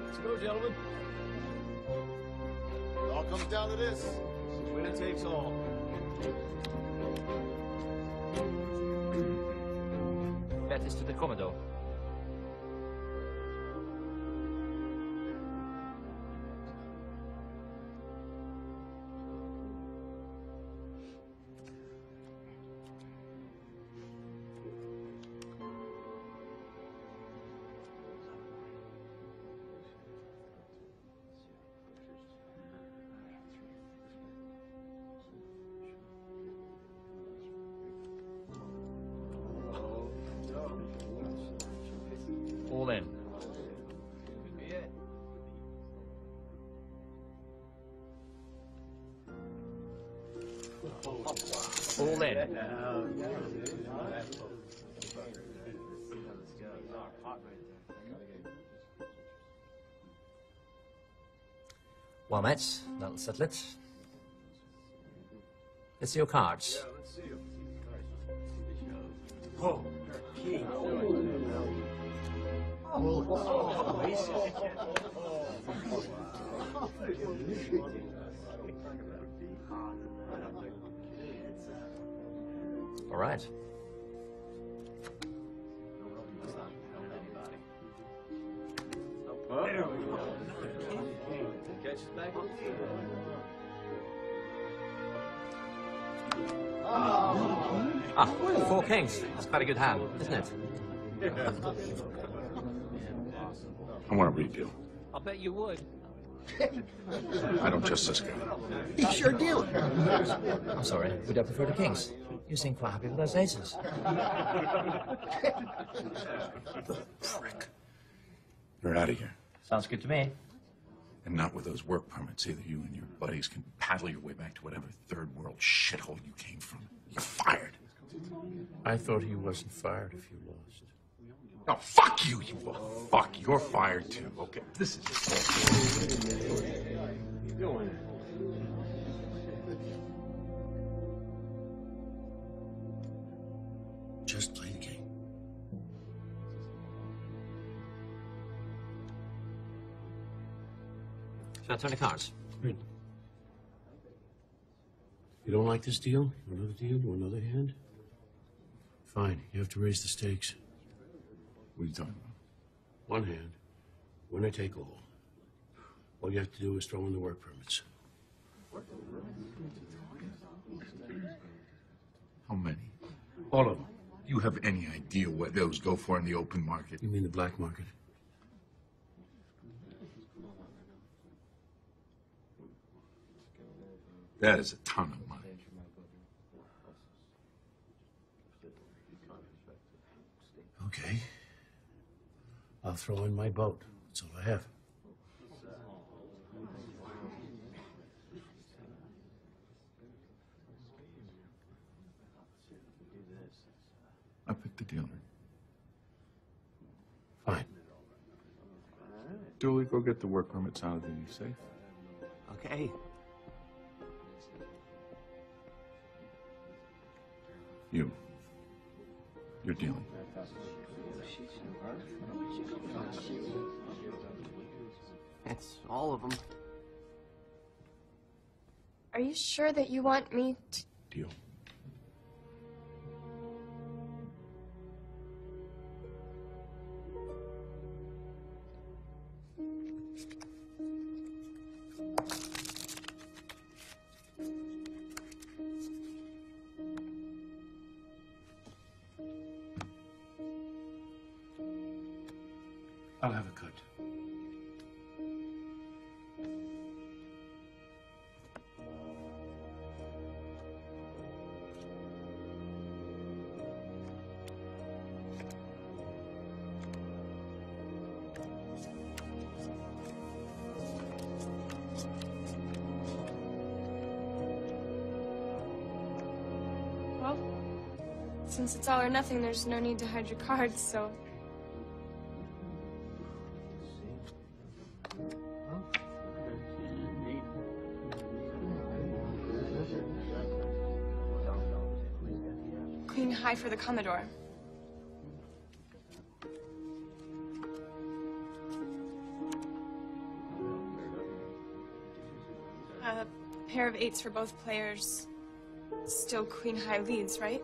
F: Let's go, gentlemen.
N: It all comes down to this.
F: Winner takes all.
R: Bet is to the Commodore. All in. All in. Well, mates, that'll settle it. Let's see your cards.
F: Oh, king.
R: All right. Ah, 4 kings. That's quite a good hand, isn't it?
Q: I want to redeal.
R: I'll bet you would.
Q: I don't trust this guy.
F: He's sure dealing.
R: I'm sorry, would I prefer the kings? You seem quite happy with those aces.
Q: Frick. You're out of here.
R: Sounds good to me.
Q: And not with those work permits. Either you and your buddies can paddle your way back to whatever third world shithole you came from. You're fired.
G: I thought he wasn't fired if you lost.
Q: No, fuck you, you fuck. You're fired too. Okay, this is.
G: Just play the game.
R: Shall I turn the cards?
G: Great. You don't like this deal? Another deal or another hand? Fine, you have to raise the stakes.
Q: What are you talking about?
G: One hand, winner take all. All you have to do is throw in the work permits.
Q: How many? All of them. You have any idea what those go for in the open market?
G: You mean the black market?
Q: That is a ton of money.
G: Okay. I'll throw in my boat. That's all I have.
Q: I picked the dealer.
G: Fine.
Q: Dooley, go get the work permits out of the safe.
F: Okay.
Q: You're dealing.
F: That's all of them.
A: Are you sure that you want me to...
G: Deal. I'll have a cut.
A: Well, since it's all or nothing, there's no need to hide your cards, so... Queen high for the Commodore. A pair of 8s for both players. Still queen high leads, right?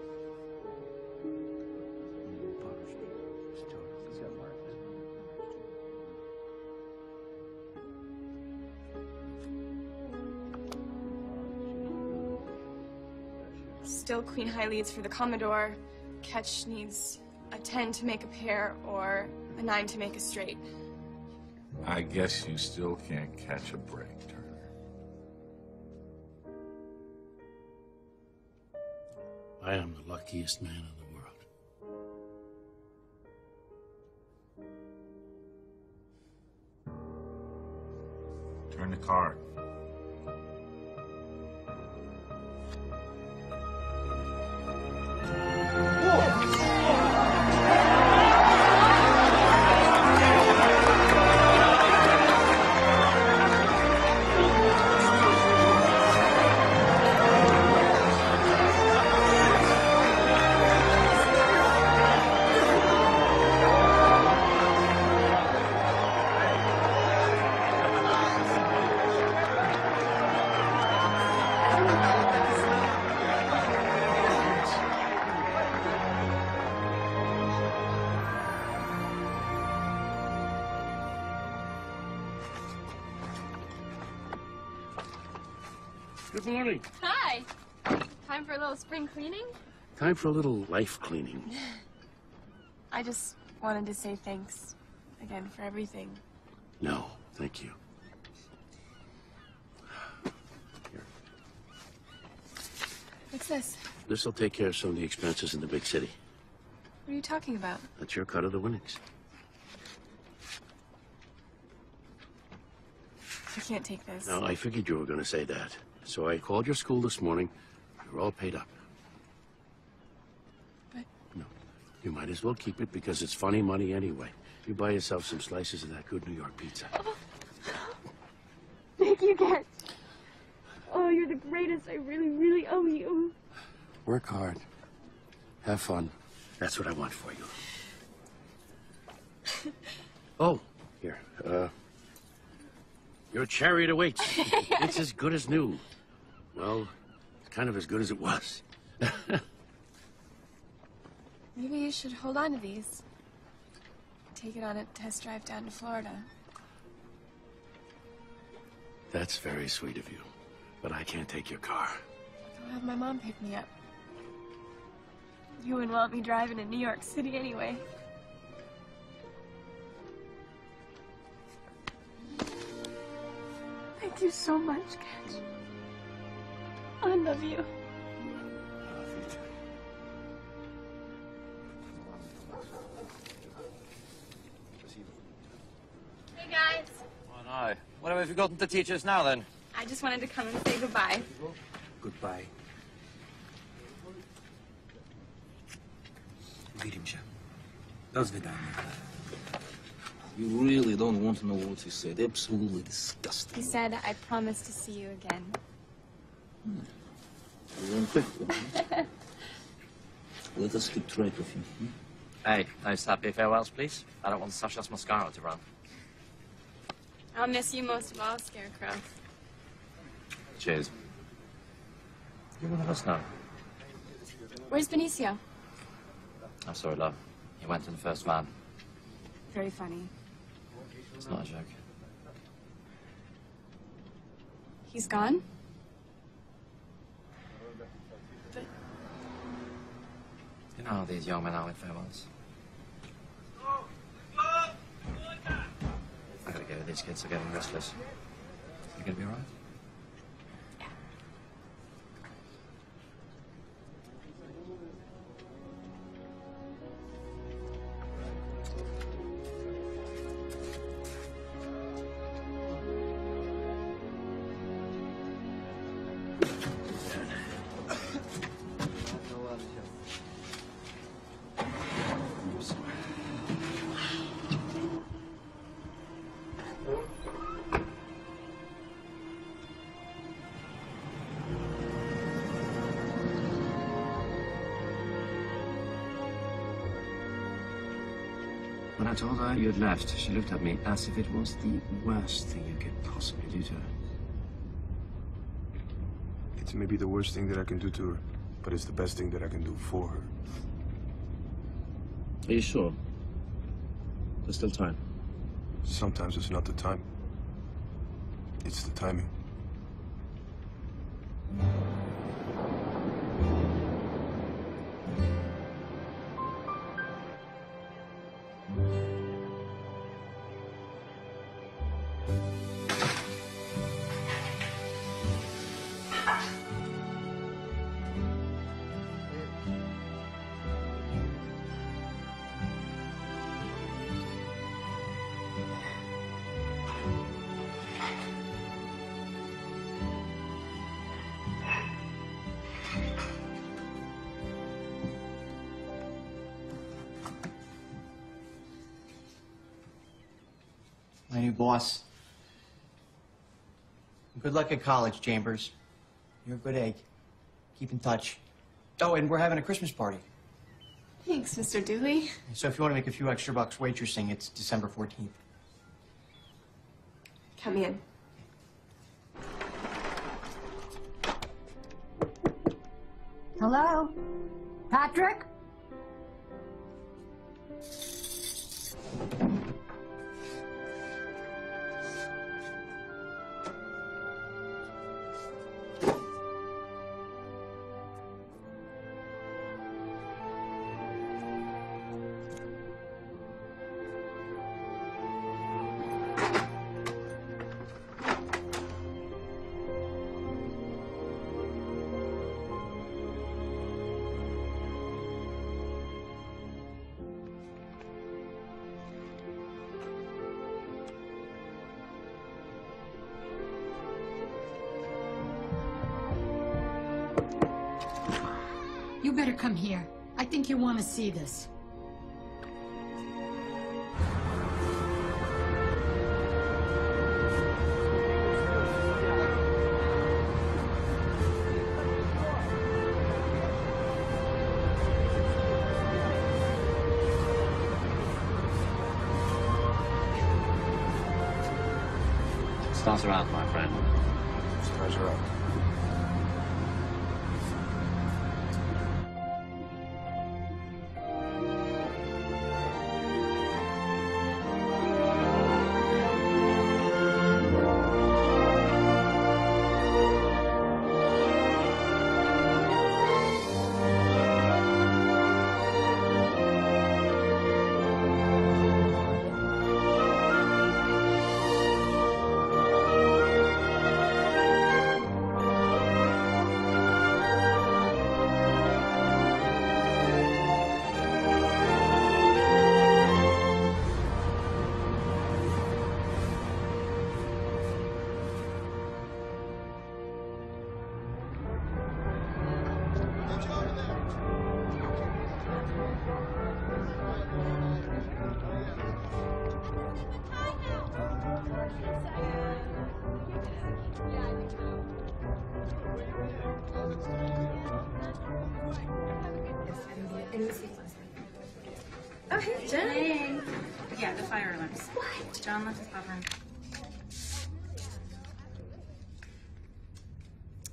A: Still queen high leads for the Commodore. Catch needs a 10 to make a pair or a 9 to make a straight.
Q: I guess you still can't catch a break, Turner.
G: I am the luckiest man in the world.
Q: Turn the card.
G: Good morning.
A: Hi! Time for a little spring cleaning?
G: Time for a little life cleaning.
A: I just wanted to say thanks again for everything.
G: No, thank you.
A: What's this?
G: This'll take care of some of the expenses in the big city.
A: What are you talking about?
G: That's your cut of the winnings.
A: I can't take this.
G: No, I figured you were going to say that. So I called your school this morning. You're all paid up.
A: But...
G: No, you might as well keep it because it's funny money anyway. You buy yourself some slices of that good New York pizza.
A: Thank you, Ken. Oh, you're the greatest. I really, really owe you.
G: Work hard. Have fun. That's what I want for you. Oh, here. Your chariot awaits. It's as good as new. Well, it's kind of as good as it was.
A: Maybe you should hold on to these. Take it on a test drive down to Florida.
G: That's very sweet of you. But I can't take your car.
A: I'll have my mom pick me up. You wouldn't want me driving in New York City anyway. Thank you so much, Kat. I love you. Hey, guys.
R: Oh, no. What have we forgotten to teach us now, then?
A: I just wanted to come and say goodbye.
K: Goodbye. Увидимся. До свидания.
M: You really don't want to know what he said. Absolutely disgusting.
A: He said, I promise to see you again.
M: You want to? Let us keep track of him.
R: Hey, no happy farewells, please. I don't want Sasha's mascara to run.
E: I'll miss you most of all, Scarecrow.
R: Cheers. You will let us know.
E: Where's Benicio?
R: I'm sorry, love. He went in the first van.
E: Very funny.
R: It's not a joke.
E: He's gone? But...
R: You know how these young men are with farewells. I gotta go. These kids are getting restless. You gonna be all right?
S: When I told her you had left, she looked at me as if it was the worst thing you could possibly do to her.
K: It's maybe the worst thing that I can do to her, but it's the best thing that I can do for her.
S: Are you sure? There's still time.
K: Sometimes it's not the time. It's the timing.
F: My new boss. Good luck at college, Chambers. You're a good egg. Keep in touch. Oh, and we're having a Christmas party.
E: Thanks, Mr. Dooley.
F: So if you want to make a few extra bucks waitressing, it's December 14th.
E: Come in.
H: Hello? Patrick? You better come here. I think you want to see this.
R: Stars are out, my friend.
K: Stars are out.
T: Oh, hey, Jen. Hey. Yeah, the fire alarms. What? John left his buffer.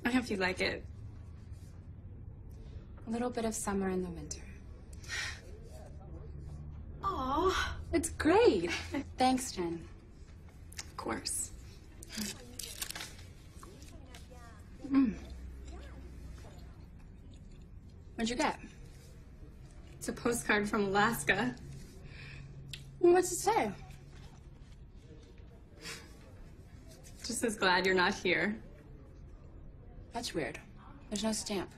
T: I hope you like it.
E: A little bit of summer in the winter.
T: Aw, it's great.
E: Thanks, Jen.
T: Of course.
E: What'd you get?
T: It's a postcard from Alaska.
E: What's it say?
T: Just as glad you're not here.
E: That's weird. There's no stamp.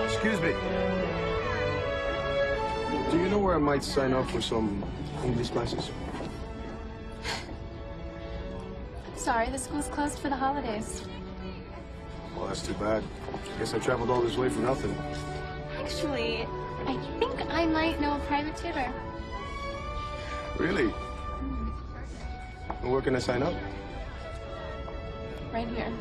K: Excuse me. Do you know where I might sign up for some English classes?
E: Sorry, the school's closed for the holidays.
K: Well, that's too bad. Guess I traveled all this way for nothing.
E: Actually, I think I might know a private tutor.
K: Really? And where can I sign up?
E: Right here.